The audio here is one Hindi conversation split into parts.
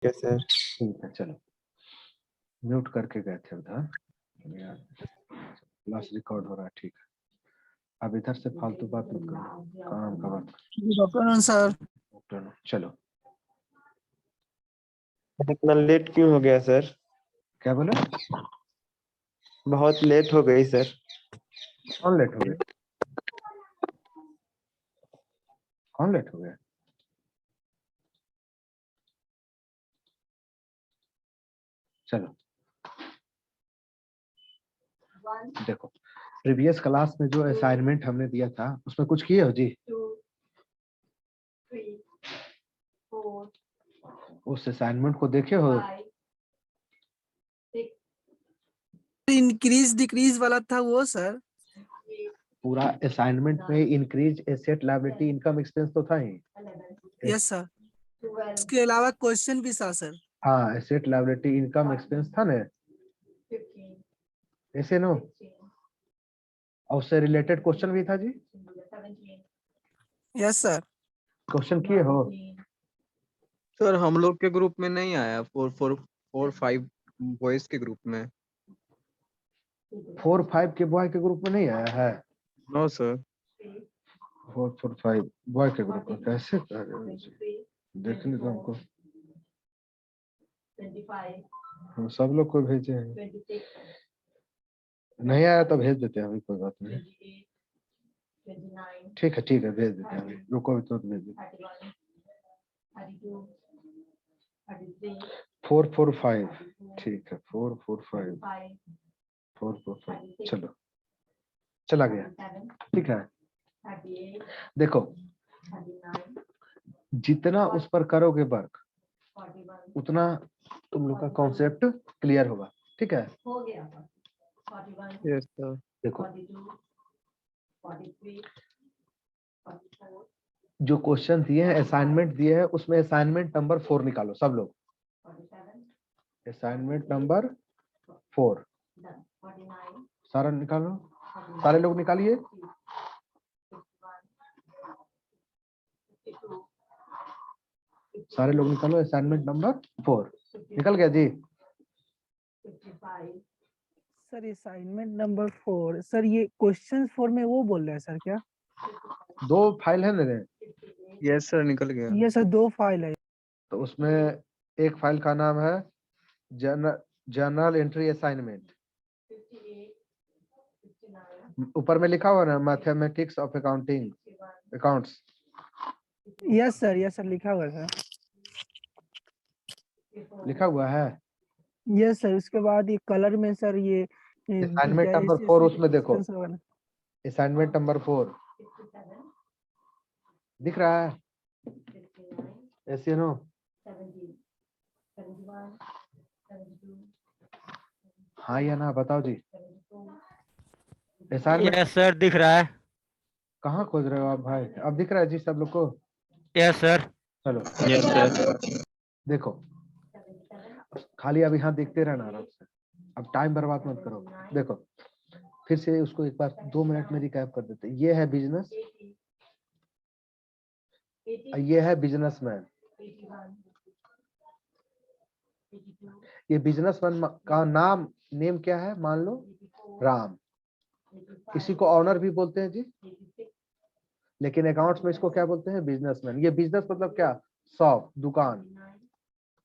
Yes sir. ठीक है, चलो म्यूट करके गए थे उधर, क्लास रिकॉर्ड हो रहा है। ठीक है, अब इधर से फालतू बात मत करो, काम का बात डॉक्टर सर करो। चलो, इतना लेट क्यों हो गया सर? क्या बोले? बहुत लेट हो गई सर। कौन लेट हो गया? कौन लेट हो गया? चलो देखो, प्रीवियस क्लास में जो असाइनमेंट हमने दिया था उसमें कुछ किए हो जी? 2, 3, 4, उस असाइनमेंट को देखे हो? 5, 6, इंक्रीज डिक्रीज वाला था वो सर। 8, पूरा असाइनमेंट में increase asset liability income expense तो था ही। 11, यस सर, 12, इसके अलावा क्वेश्चन भी था सर। हाँ, एसेट लायबिलिटी इनकम एक्सपेंस था ना, 15, ऐसे नो, 16, और उससे रिलेटेड क्वेश्चन भी था जी। 17, यस सर। क्वेश्चन किए हो? 19, सर हम लोग के ग्रुप में नहीं आया, 4 5 बॉयज के ग्रुप में। 4-5 के बॉय के ग्रुप में नहीं आया है? No sir. 4-4-5 बॉय के ग्रुप में कैसे कर रहे हो जी? 23, देखने तो हमको 25, हम सब लोग को भेजे हैं, 26, नहीं आया तो भेज देते हैं, अभी कोई बात नहीं। 28, 29, ठीक है भेज देते हैं, अभी रुको, अभी तो भेज देते हैं। 31, 32, 33, 4-4-5 ठीक है, 4-4-5 5, 4-4-5 चलो, चला गया। 37, ठीक है, 38, देखो 39, जितना उस पर करोगे वर्क 41, उतना तुम लोग का कॉन्सेप्ट क्लियर होगा। ठीक है, हो गया था 41, यस सर। देखो 42, 43, 44, जो क्वेश्चन दिए हैं, असाइनमेंट दिए हैं, उसमें असाइनमेंट नंबर 4 निकालो सब लोग। 47, असाइनमेंट नंबर 4 done, 49, सारा निकालो, 49, सारे लोग निकालिए। 51, 52, सारे लोग निकालो, असाइनमेंट नंबर 4 निकल गया जी। 55, सर असाइनमेंट नंबर 4 सर, ये क्वेश्चन 4 में वो बोल रहे हैं सर क्या? 2 फाइल है मेरे, 58, यस सर, निकल गया। ये सर 2 फाइल है। तो उसमें एक फाइल का नाम है जर्नल एंट्री असाइनमेंट, 58, 59, ऊपर में लिखा हुआ ना mathematics of accounting 61, accounts, yes sir लिखा हुआ है सर। 64, लिखा हुआ है। यस सर, उसके बाद ये कलर में सर ये असाइनमेंट क्या नंबर ऐसे 4 ऐसे उसमें देखो, questions वगैरह। असाइनमेंट नंबर 4 67, दिख रहा है? 69, ऐसे नो, 70, 71, 72, हाँ या ना बताओ जी। 74, असाइनमेंट यस सर, दिख रहा है। कहाँ खोज रहे हो आप भाई? अब दिख रहा है जी सब लोग को? Yes sir. चलो यस सर। देखो, 77, खाली अब यहाँ देखते रहना आराम से, अब टाइम बर्बाद मत करो। देखो फिर से उसको एक बार 2 मिनट में रिकैप कर देते हैं। ये है बिजनेस, 80, 80, ये है बिजनेसमैन। 81, 82, ये बिजनेसमैन का नाम नेम क्या है? मान लो 84, राम। 85, इसी को ऑनर भी बोलते हैं जी, 86, लेकिन अकाउंट्स में इसको क्या बोलते हैं? बिजनेसमैन। ये बिजनेस मतलब क्या? शॉप, दुकान।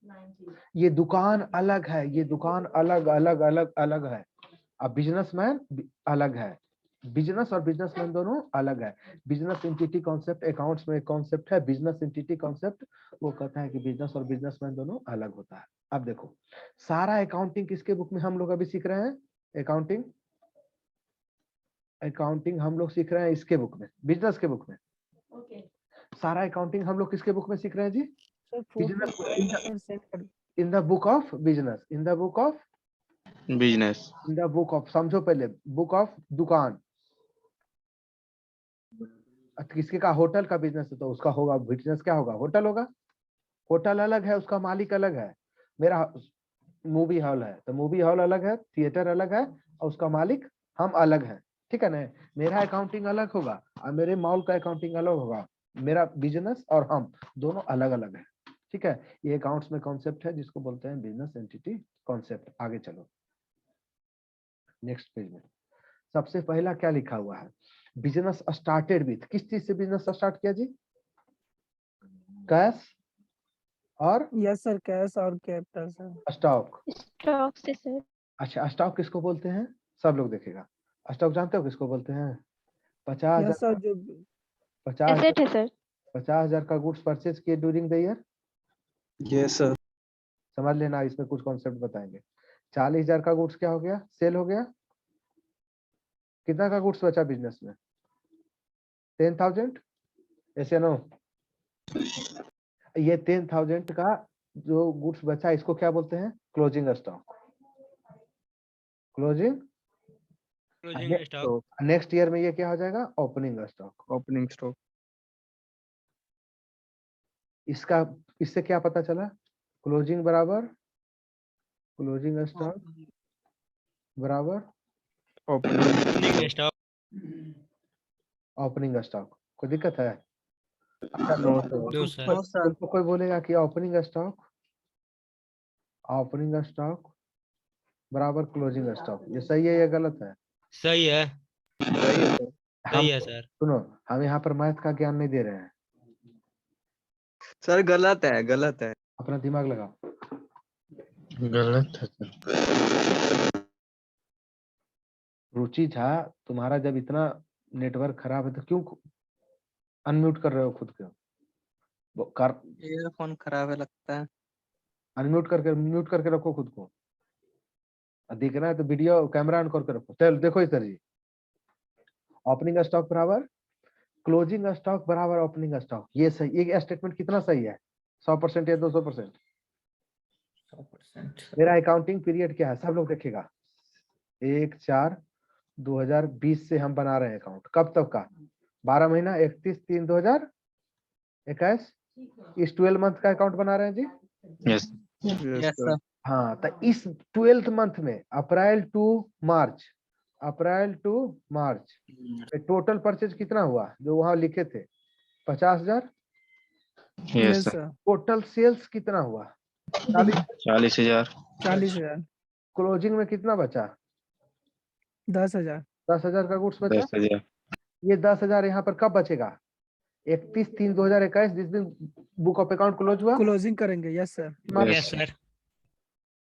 90, ये दुकान अलग है, ये दुकान अलग अलग अलग अलग है। अब बिजनेसमैन अलग है, बिजनेस और बिजनेसमैन दोनों अलग है। बिजनेस एंटिटी कॉन्सेप्ट अकाउंट्स में एक कॉन्सेप्ट है, बिजनेस एंटिटी कॉन्सेप्ट वो कहता है कि बिजनेस और बिजनेसमैन दोनों अलग होता है। अब देखो, सारा अकाउंटिंग किसके बुक में हम लोग अभी सीख रहे हैं? अकाउंटिंग हम लोग सीख रहे हैं इसके बुक में, बिजनेस के बुक में। ओके, सारा अकाउंटिंग हम लोग किसके बुक में सीख रहे हैं जी? सर बिजनेस, 4 सेंड कर। In the book of business, in the book of business. In the book of, समझो पहले, बुक ऑफ दुकान। किसके का? होटल का बिजनेस है तो उसका होगा बिजनेस, क्या होगा? होटल होगा। होटल अलग है, उसका मालिक अलग है। मेरा मूवी हॉल है तो मूवी हॉल अलग है, थिएटर अलग है, और उसका मालिक हम अलग है। ठीक है ना? मेरा अकाउंटिंग अलग होगा और मेरे मॉल का अकाउंटिंग अलग होगा। मेरा बिजनेस और हम दोनों अलग अलग है। ठीक है, ये अकाउंट्स में कॉन्सेप्ट है जिसको बोलते हैं बिजनेस एंटिटी कॉन्सेप्ट। आगे चलो नेक्स्ट पेज में। सबसे पहला क्या लिखा हुआ है, बिजनेस स्टार्टेड विथ, किस चीज से बिजनेस स्टार्ट किया जी? कैश और यस सर, कैश और कैपिटल सर। स्टॉक। स्टॉक से सर। अच्छा, स्टॉक किसको बोलते हैं? सब लोग देखेगा। स्टॉक जानते हो किसको बोलते हैं? 50,000 यस सर, जो 50,000 एसेट है सर। 50,000 का गुड्स परचेज किए during the year. Yes sir. समझ लेना, इसमें कुछ कॉन्सेप्ट बताएंगे। 40,000 का गुड्स क्या हो गया? सेल हो गया। कितना का गुड्स बचा बिजनेस में? 10,000। ऐसे नो, ये 10,000 का जो गुड्स बचा इसको क्या बोलते हैं? Closing stock. Closing stock. Next year में ये क्या हो जाएगा? Opening stock. Opening stock. इसका इससे क्या पता चला? क्लोजिंग बराबर क्लोजिंग स्टॉक बराबर ओपनिंग स्टॉक। Opening stock. कोई दिक्कत है? No no sir. सर। तुमको कोई बोलेगा कि ओपनिंग स्टॉक बराबर क्लोजिंग स्टॉक, ये सही है या गलत है? सही है। सही है सर। सही है हम सर। सुनो, हम यहाँ पर मैथ का ज्ञान नहीं दे रहे हैं, सर गलत है, गलत है। अपना दिमाग लगाओ। गलत है सर। रुचि झा, तुम्हारा जब इतना नेटवर्क खराब है तो क्यों अनम्यूट कर रहे हो खुद को? कर ईयरफोन खराब है लगता है। अनम्यूट करके म्यूट करके रखो खुद को। दिखना है तो वीडियो कैमरा ऑन करके रखो। चल देखो इधर जी, ओपनिंग स्टॉक बराबर क्लोजिंग स्टॉक बराबर ओपनिंग स्टॉक। ये सही, ये स्टेटमेंट कितना सही है? 100% या 200%? 100%। मेरा अकाउंटिंग पीरियड क्या है सब लोग देखेगा। 1/4/2020 से हम बना रहे हैं अकाउंट। कब तक का? 12 महीना, 31/3/2021। इस 12 मंथ का अकाउंट बना रहे हैं जी। यस। Yes sir. हाँ, तो इस 12th मंथ में April to March total purchase कितना हुआ जो वहां लिखे थे? 50,000। Yes yes sir. Sir. Total sales कितना हुआ? 40,000। 40,000। क्लोजिंग में कितना बचा? 10,000। 10,000 का गुड्स बचा। 10,000। ये 10,000 यहाँ पर कब बचेगा? 31/3/2021, जिस दिन बुक ऑफ अकाउंट क्लोज हुआ। क्लोजिंग करेंगे। Yes sir. Yes sir.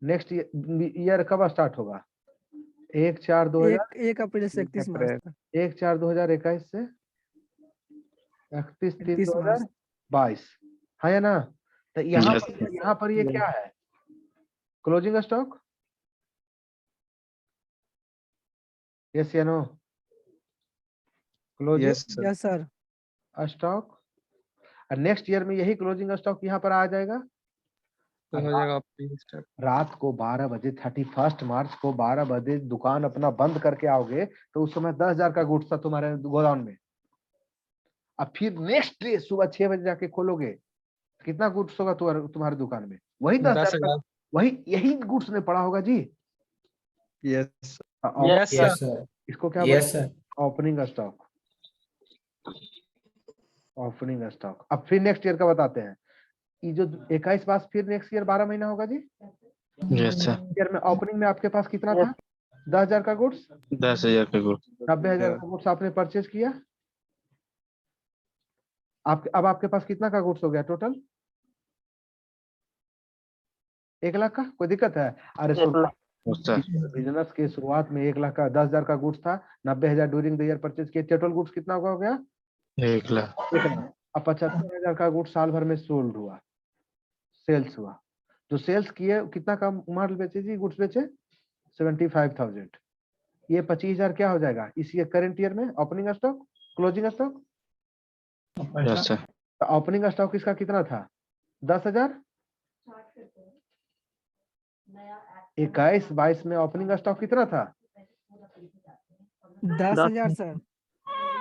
Next year कब स्टार्ट होगा? 1/4/2000 1 अप्रैल से 31 मार्च तक। 1/4/2021 से 31 मार्च। 31/3/2022 है या ना? तो यहाँ Yes, पर ये क्या है? Closing stock. यस या no? Closing yes sir. Yes sir. Stock. और नेक्स्ट ईयर में यही क्लोजिंग स्टॉक यहाँ पर आ जाएगा। तो हो जाएगा ओपनिंग स्टॉक। रात को 12 बजे 31 मार्च को 12 बजे दुकान अपना बंद करके आओगे तो उस समय 10,000 का गुड्स था तुम्हारे गोदाम में। अब फिर नेक्स्ट डे सुबह 6 बजे जाके खोलोगे, कितना गुड्स होगा तुम्हारे दुकान में? वही 10,000 का, वही यही गुड्स में पड़ा होगा जी। Yes yes sir. इसको क्या यस बोलते हैं? Sir. Opening stock. Opening stock. अब फिर नेक्स्ट ईयर का बताते हैं। ये जो 21 पास फिर नेक्स्ट ईयर 12 महीना होगा जी। Yes sir. ईयर में ओपनिंग में आपके पास कितना था? 10,000 का गुड्स। 10,000 का गुड। 90,000 का गुड्स आपने परचेज किया। अब आपके पास कितना का गुड्स हो गया टोटल? 1 लाख का। कोई दिक्कत है? अरे सर। बिजनेस के शुरुआत में 1 लाख का 10,000 का गुड्स था। 90,000 ड्यूरिंग द ईयर परचेज किए। टोटल गुड्स कितना हो गया? 1 लाख। 1 लाख। अब 75,000 का गुड्स साल भर में सोल्ड हुआ, सेल्स हुआ। जो सेल्स किए कितना का माल बेचे जी? गुड्स बेचे 75,000। ये 25,000 क्या हो जाएगा इस ईयर करंट ईयर में? Opening stock closing stock. Yes sir. तो ओपनिंग स्टॉक इसका कितना था? 10,000। 21-22 में ओपनिंग स्टॉक कितना था? 10,000 सर।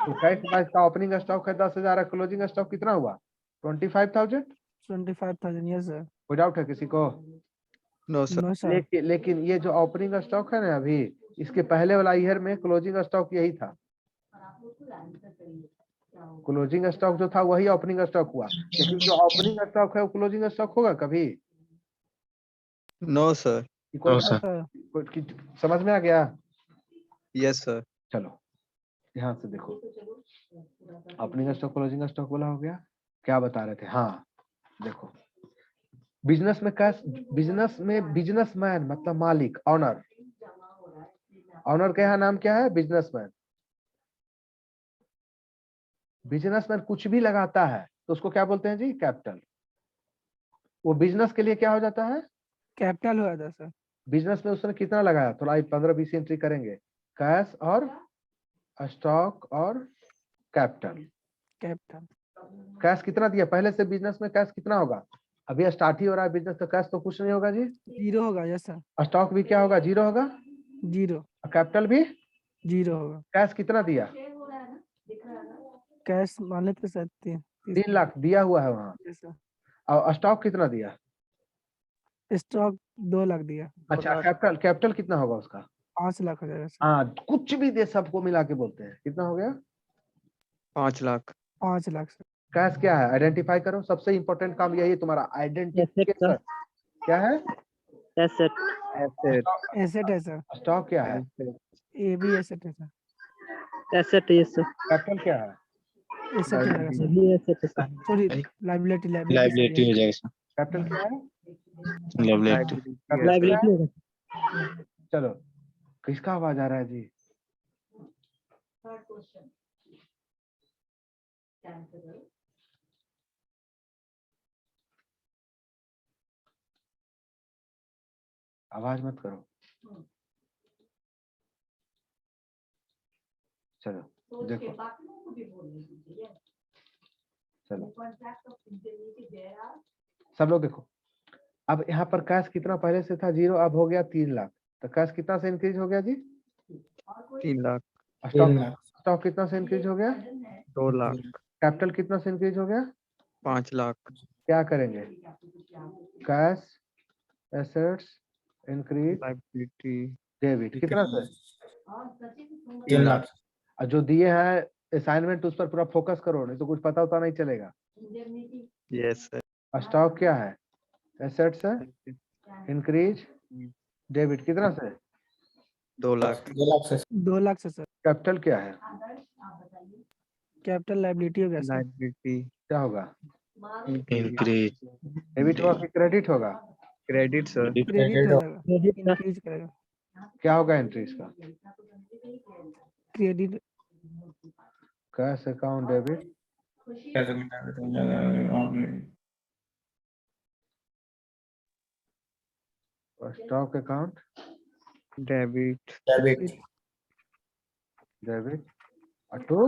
21-22 का ओपनिंग स्टॉक है 10,000। क्लोजिंग स्टॉक कितना हुआ? 25,000। 25,000। Yes sir. कोई डाउट है किसी को? No sir. No sir. लेकिन ये जो ओपनिंग स्टॉक है ना अभी, इसके पहले वाला ईयर में क्लोजिंग स्टॉक यही था। क्लोजिंग स्टॉक जो था वही ओपनिंग स्टॉक हुआ, लेकिन जो ओपनिंग स्टॉक है वो क्लोजिंग स्टॉक होगा कभी? No sir. कि कोई नो सर। समझ में आ गया? Yes sir. चलो ध्यान से देखो, ओपनिंग स्टॉक क्लोजिंग स्टॉक बोला हो गया। क्या बता रहे थे? हाँ देखो, बिजनेस में कैश, बिजनेसमैन मतलब मालिक, ऑनर। ऑनर का यहाँ नाम क्या है? बिजनेसमैन। बिजनेसमैन कुछ भी लगाता है तो उसको क्या बोलते हैं जी? कैपिटल। वो बिजनेस के लिए क्या हो जाता है? कैपिटल हुआ था सर। बिजनेस में उसने कितना लगाया? थोड़ा 15-20 एंट्री करेंगे, कैश और स्टॉक और कैपिटल। कैपिटल कैश कितना दिया पहले से? बिजनेस में कैश कितना होगा? अभी स्टार्ट ही हो रहा है बिजनेस, तो कैश तो कुछ नहीं होगा जी। 0 होगा। Yes sir. स्टॉक भी क्या होगा? 0 होगा। 0 कैपिटल भी 0 होगा। कैश कितना दिया? कैश मान लेते सर 3 लाख दिया हुआ है वहाँ। Yes sir. और स्टॉक कितना दिया? स्टॉक 2 लाख दिया। अच्छा, कैपिटल कितना होगा उसका? 5 लाख हो जाएगा सर। हाँ, कुछ भी दे सबको मिला के बोलते हैं। कितना हो गया? 5 लाख। 5 लाख सर। कैश क्या है? आइडेंटिफाई करो, सबसे इंपॉर्टेंट काम यही है तुम्हारा, आइडेंटिफिकेशन। क्या है? एसेट। एसेट है सर। स्टॉक क्या है? ये भी एसेट है सर। एसेट है सर। कैपिटल क्या है? एसेट हो जाएगा सर। ये एसेट है सर। सॉरी, लाइबिलिटी लाइबिलिटी हो जाएगा सर। कैपिटल क्या है? लाइबिलिटी। कैपिटल क्या है? चलो, किसका आवाज आ रहा है जी? Third question. Cancel. आवाज मत करो। चलो सोच के देखो, बाकी लोगों को भी बोलने दीजिए। चलो The contract of indemnity there are सब लोग देखो, अब यहाँ पर कैश कितना पहले से था? 0, अब हो गया 3 लाख। तो कैश कितना से इंक्रीज हो गया जी? और कोई 3 लाख। स्टॉक कितना से इंक्रीज हो गया? 2 लाख। कैपिटल कितना से इंक्रीज हो गया? 5 लाख। क्या करेंगे? Cash, assets, increase, liability. Debit. कितना से? और सचिन 3 लाख। और जो दिए हैं असाइनमेंट उस पर पूरा फोकस करो, नहीं तो कुछ पता होता नहीं चलेगा। indemnity yes sir. स्टॉक क्या है? एसेट्स है, इंक्रीज, डेबिट। कितना से? 2 लाख। 2 लाख से सर। कैपिटल क्या है? आदर्श आप बताइए। कैपिटल लाइबिलिटी हो गया सर। लाइबिलिटी। क्या होगा? मारो इंक्रीज। डेबिट होगा कि क्रेडिट होगा? Credit sir. क्रेडिट हो जाएगा। इंक्रीज करेगा। क्या होगा एंट्रीज का? क्रेडिट कैश अकाउंट डेबिट, खुशी स्टॉक अकाउंट डेबिट। डेबिट, और to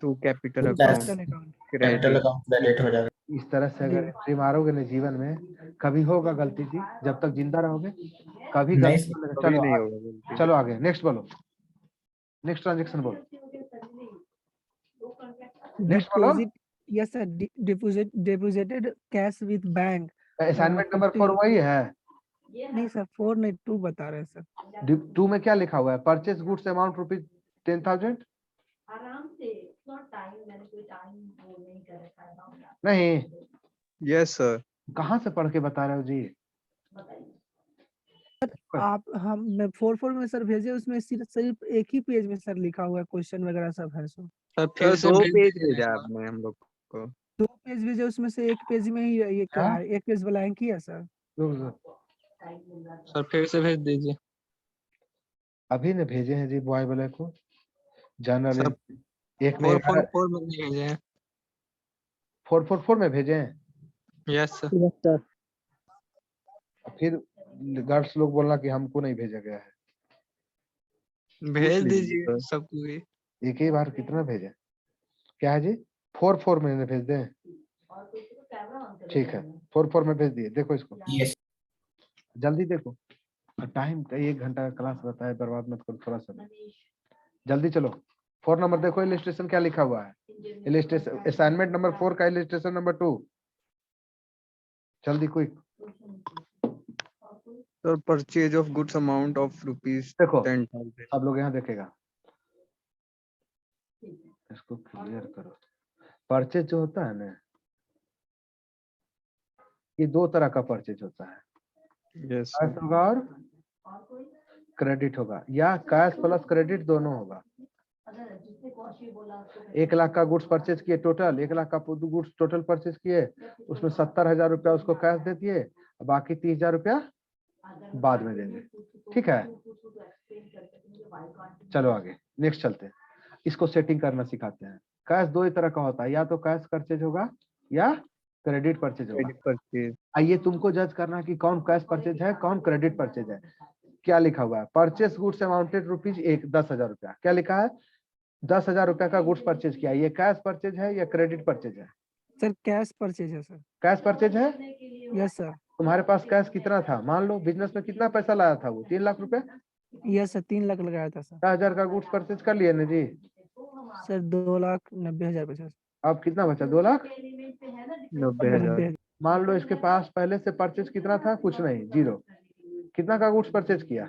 to capital account account. Credit. इस तरह से अगर एंट्री मारोगे ना जीवन में, कभी होगा गलती जी, जब तक जिंदा रहोगे कभी गलती होने का। कभी चलो नहीं आगे, होगा गलती। चलो आगे, नेक्स्ट बोलो, नेक्स्ट ट्रांजेक्शन बोलो, नेक्स्ट बोलो। Deposit yes sir. Deposited cash with bank. Assignment number 4 वही है। नहीं सर 4 नहीं 2 बता रहे हैं सर। 2 में क्या लिखा हुआ है? Purchase goods amount ₹10,000। आराम से टाइम, मैंने कोई टाइम वो नहीं कर रखा है। नहीं, यस सर। कहाँ से पढ़ के बता रहे हो जी? बताइए। आप हम मैं 4 में सर भेजे, उसमें सिर्फ एक ही पेज में सर लिखा हुआ है, क्वेश्चन वगैरह सब है सर। सर 2 पेज भेजा आपने हम लोग को। 2 पेज भेजे, उसमें से एक पेज में ही ये क्या है, एक पेज ब्लैंक ही है सर। सर फिर से भेज दीजिए। अभी ने भेजे हैं जी बॉय वाले को, जनरल एक में 444 में नहीं भेजे हैं। 444 में भेजे हैं। Yes sir. फिर गर्ल्स लोग बोलना कि हमको नहीं भेजा गया है। भेज दीजिए सबको भी। एक ही बार कितना भेजे? क्या है जी? 4-4 में भेज दें? ठीक है, 4-4 में भेज दिए। देखो इसको, जल्दी देखो, टाइम का 1 घंटा का क्लास रहता है, बर्बाद मत करो थोड़ा सा, जल्दी चलो। 4 नंबर देखो, इलिस्ट्रेशन क्या लिखा हुआ है? इलिस्ट्रेशन असाइनमेंट नंबर 4 का इलिस्ट्रेशन नंबर 2, जल्दी quick. Sir purchase of goods amount of ₹10,000। देखो सब लोग यहाँ देखेगा, इसको क्लियर करो। परचेज जो होता है ना, ये दो तरह का परचेज होता है, यस कैश होगा और क्रेडिट होगा, या कैश प्लस क्रेडिट दोनों होगा। अगर जिसने कौशी बोला उसको 1 लाख का गुड्स परचेज किए, टोटल 1 लाख का गुड्स टोटल परचेज किए, उसमें 70,000 रुपया उसको कैश दे दिए, बाकी 30,000 रुपया बाद में देंगे। ठीक है, चलो आगे नेक्स्ट चलते हैं। इसको सेटिंग करना सिखाते हैं। कैश दो ही तरह का होता है, या तो कैश परचेज होगा या क्रेडिट परचेज होगा। Credit purchase. आइए तुमको जज करना कि कौन कैश परचेज है कौन क्रेडिट परचेज है। क्या लिखा हुआ है? परचेस गुड्स अमाउंटेड रुपीज 10,000 रुपया। क्या लिखा है? 10,000 रुपया का गुड्स परचेज किया, ये कैश परचेज है या क्रेडिट परचेज है? सर कैश परचेज है सर। कैश परचेज है। Yes sir. तुम्हारे पास कैश कितना था? मान लो बिजनेस में कितना पैसा लाया था वो? 3 लाख रुपए। यस सर, 3 लाख लगाया था सर। 10,000 का गुड्स परचेज कर लिए ना जी। सर 2,90,000 बचा। अब कितना बचा? 2,90,000। 90,000। मान लो इसके पास पहले से परचेज कितना था? कुछ नहीं, जीरो। कितना का गुड्स परचेज किया?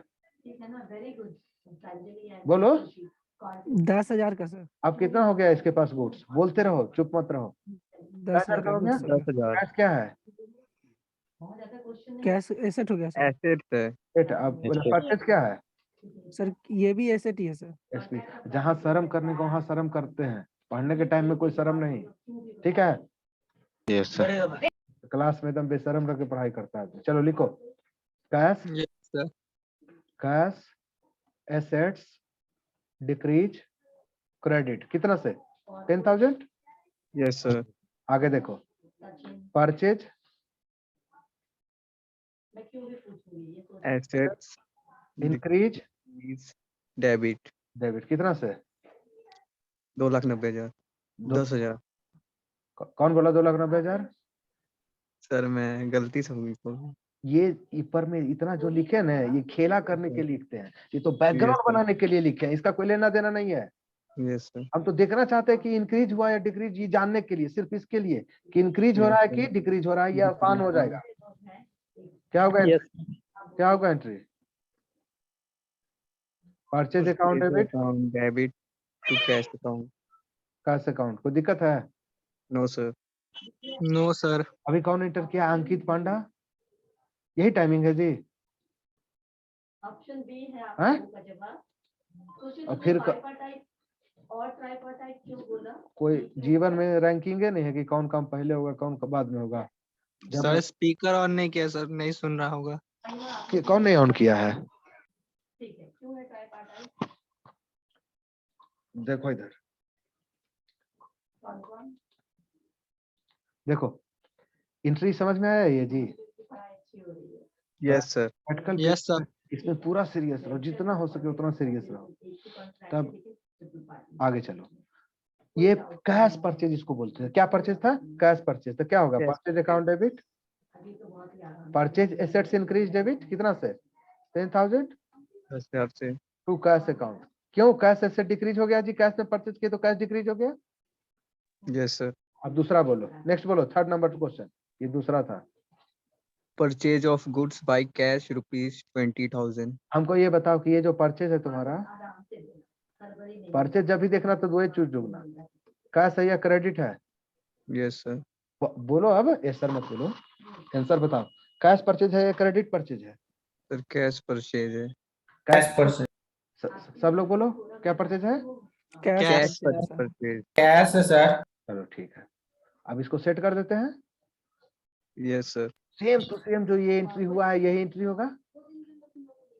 बोलो। 10,000 का सर। अब कितना हो गया इसके पास गुड्स? बोलते रहो, चुप मत रहो। 10,000 का हो गया? 10,000। कैश क्या है? कैश एसेट हो गया सर। एसेट है। अब परचेज क्या है? सर ये भी एसेट ही है सर। एसपी। जहाँ शर्म करने को वहाँ शर्म करते हैं, पढ़ने के टाइम में कोई शर्म नहीं। ठीक है। Yes sir. क्लास में एकदम बेशरम रह के पढ़ाई करता है। चलो लिखो। Cash yes sir. Cash assets decrease credit कितना से? 10,000। Yes sir. आगे देखो। Purchase assets increase debit debit कितना से? 2,90,000। 10,000। कौन बोला 2,90,000? सर मैं गलती से हुई तो। ये ऊपर में इतना जो लिखे ना, ये खेला करने के लिए लिखते हैं, ये तो बैकग्राउंड Yes, sir. बनाने के लिए लिखे हैं। इसका कोई लेना देना नहीं है। Yes sir. हम तो देखना चाहते हैं कि इंक्रीज हुआ या डिक्रीज, ये जानने के लिए, सिर्फ इसके लिए कि इंक्रीज हो रहा है कि डिक्रीज हो रहा है, ये आसान हो जाएगा। क्या होगा? क्या होगा एंट्री? Purchase account debit debit to cash account. Cash account. कोई दिक्कत है? No sir. No sir. अभी कौन एंटर किया? अंकित पांडा। यही टाइमिंग है जी। ऑप्शन बी है हैं? आपका जवाब। और फिर और ट्राइपार्टाइट क्यों बोला? कोई जीवन में रैंकिंग नहीं है कि कौन काम पहले होगा कौन बाद में होगा। सर स्पीकर ऑन नहीं किया सर, नहीं सुन रहा होगा। कौन नहीं ऑन किया है? ठीक है, क्यों है ट्राइपार्टाइट? देखो इधर कौन? देखो, एंट्री समझ में आया ये जी? अच्छी हो रही है। Yes sir. Practical yes sir. इसमें पूरा सीरियस रहो, जितना हो सके उतना सीरियस रहो। तब आगे चलो। ये कैश परचेज इसको बोलते हैं। क्या परचेज था? Cash purchase. तो क्या होगा? Purchase account debit, purchase assets increase debit कितना से? 10,000 10,000 से। To cash account. क्यों कैश एसेट डिक्रीज हो गया जी? कैश में परचेज किया तो कैश डिक्रीज हो गया। Yes sir. अब दूसरा बोलो, नेक्स्ट बोलो, थर्ड नंबर क्वेश्चन। ये दूसरा था। Purchase of goods by cash ₹20,000। हमको ये बताओ कि ये जो परचेज है तुम्हारा, परचेज जब भी देखना तो दो ही चूज ढूंढना, कैश है या क्रेडिट है। Yes sir. बोलो अब, यस सर मत बोलो, आंसर बताओ। कैश परचेज है या क्रेडिट परचेज है? सर कैश परचेज है। Cash purchase. सब लोग बोलो, क्या परचेज है? कैश परचेज है सर। परचेज। कैश है सर। चलो ठीक है, अब इसको सेट कर देते हैं। Yes sir. Same to same जो ये एंट्री हुआ है यही एंट्री होगा।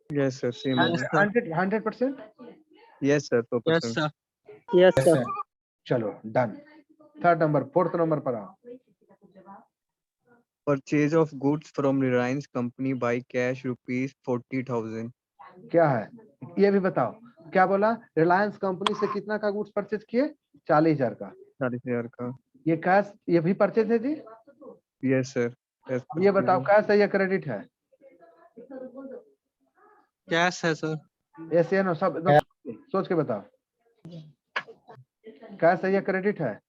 Yes sir same. 100%। Yes sir. Yes sir. Yes sir. चलो done. Third number, fourth number पर आओ। Purchase of goods from Reliance company by cash ₹40,000। क्या है ये भी बताओ। क्या बोला? रिलायंस कंपनी से कितना का गुड्स परचेज किए? 40,000 का। 40,000 का। ये कैश, ये भी परचेज है जी। Yes sir. अब ये बताओ कैश है या क्रेडिट है? कैश है सर। ऐसे है ना, सब एकदम सोच के बताओ। कैश है या क्रेडिट है?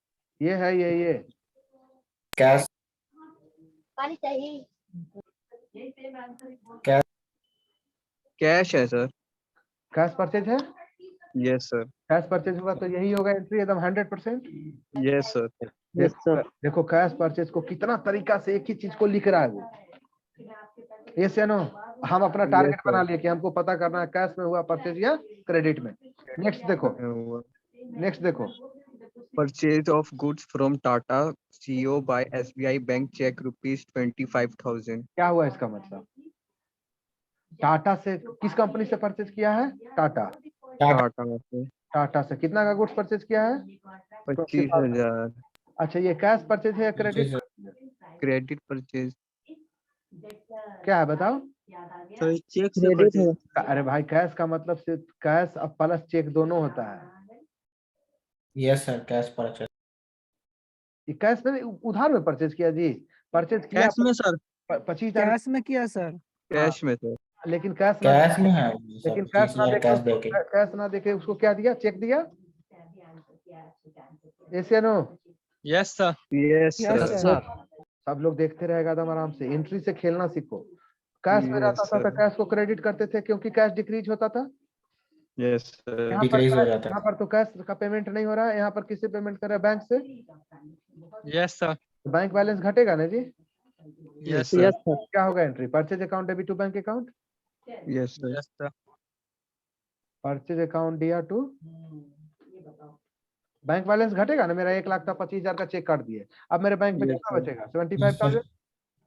ये है ये कैश। कैश है सर। कैश परचेज है। Yes sir. कैश परचेज होगा तो यही होगा एंट्री एकदम 100%। Yes sir. देखो कैश परचेज को कितना तरीका से एक ही चीज को लिख रहा है वो। यस या नो? हम अपना टारगेट Yes, sir. बना लिए कि हमको पता करना है कैश में हुआ परचेज या क्रेडिट में। नेक्स्ट देखो purchase of goods from Tata CEO by SBI bank cheque ₹25,000। क्या हुआ इसका मतलब? टाटा से किस कंपनी से परचेज किया है? टाटा से कितना का गुड्स परचेज किया है? 25,000। अच्छा, ये कैश परचेज है या क्रेडिट? Credit purchase. क्या है बताओ? सर चेक से परचेज। अरे भाई कैश का मतलब सिर्फ कैश और प्लस चेक दोनों होता है। Yes sir, cash purchase. ये कैश में उधार में परचेज किया जी। परचेज किया कैश में सर। 25,000 कैश में किया सर। कैश में सर। लेकिन कैश कैश में है लेकिन सर, कैश ना 30,000 कैश देखे देके। कैश ना देखे उसको क्या दिया? चेक दिया? ऐसे no? Yes sir. Yes Yes, sir. sir. सब लोग देखते रहेगा एकदम आराम से। एंट्री से खेलना सीखो। कैश में रहता था तो कैश को क्रेडिट करते थे क्योंकि कैश डिक्रीज होता था। Yes sir. यहाँ डिक्रीज हो जाता है। पर तो कैश का पेमेंट नहीं हो रहा है। यहाँ पर किससे पेमेंट कर रहे हैं? बैंक से। Yes sir. बैंक बैलेंस घटेगा ना जी? Yes sir. सर। क्या होगा एंट्री? Purchase account debit to bank account. Yes sir. Yes sir. Purchase account दिया टू बैंक बैलेंस घटेगा ना। मेरा 1,00,000 था, 25,000 का चेक काट दिए। अब मेरे बैंक में Yes, कितना sir. बचेगा? 75,000।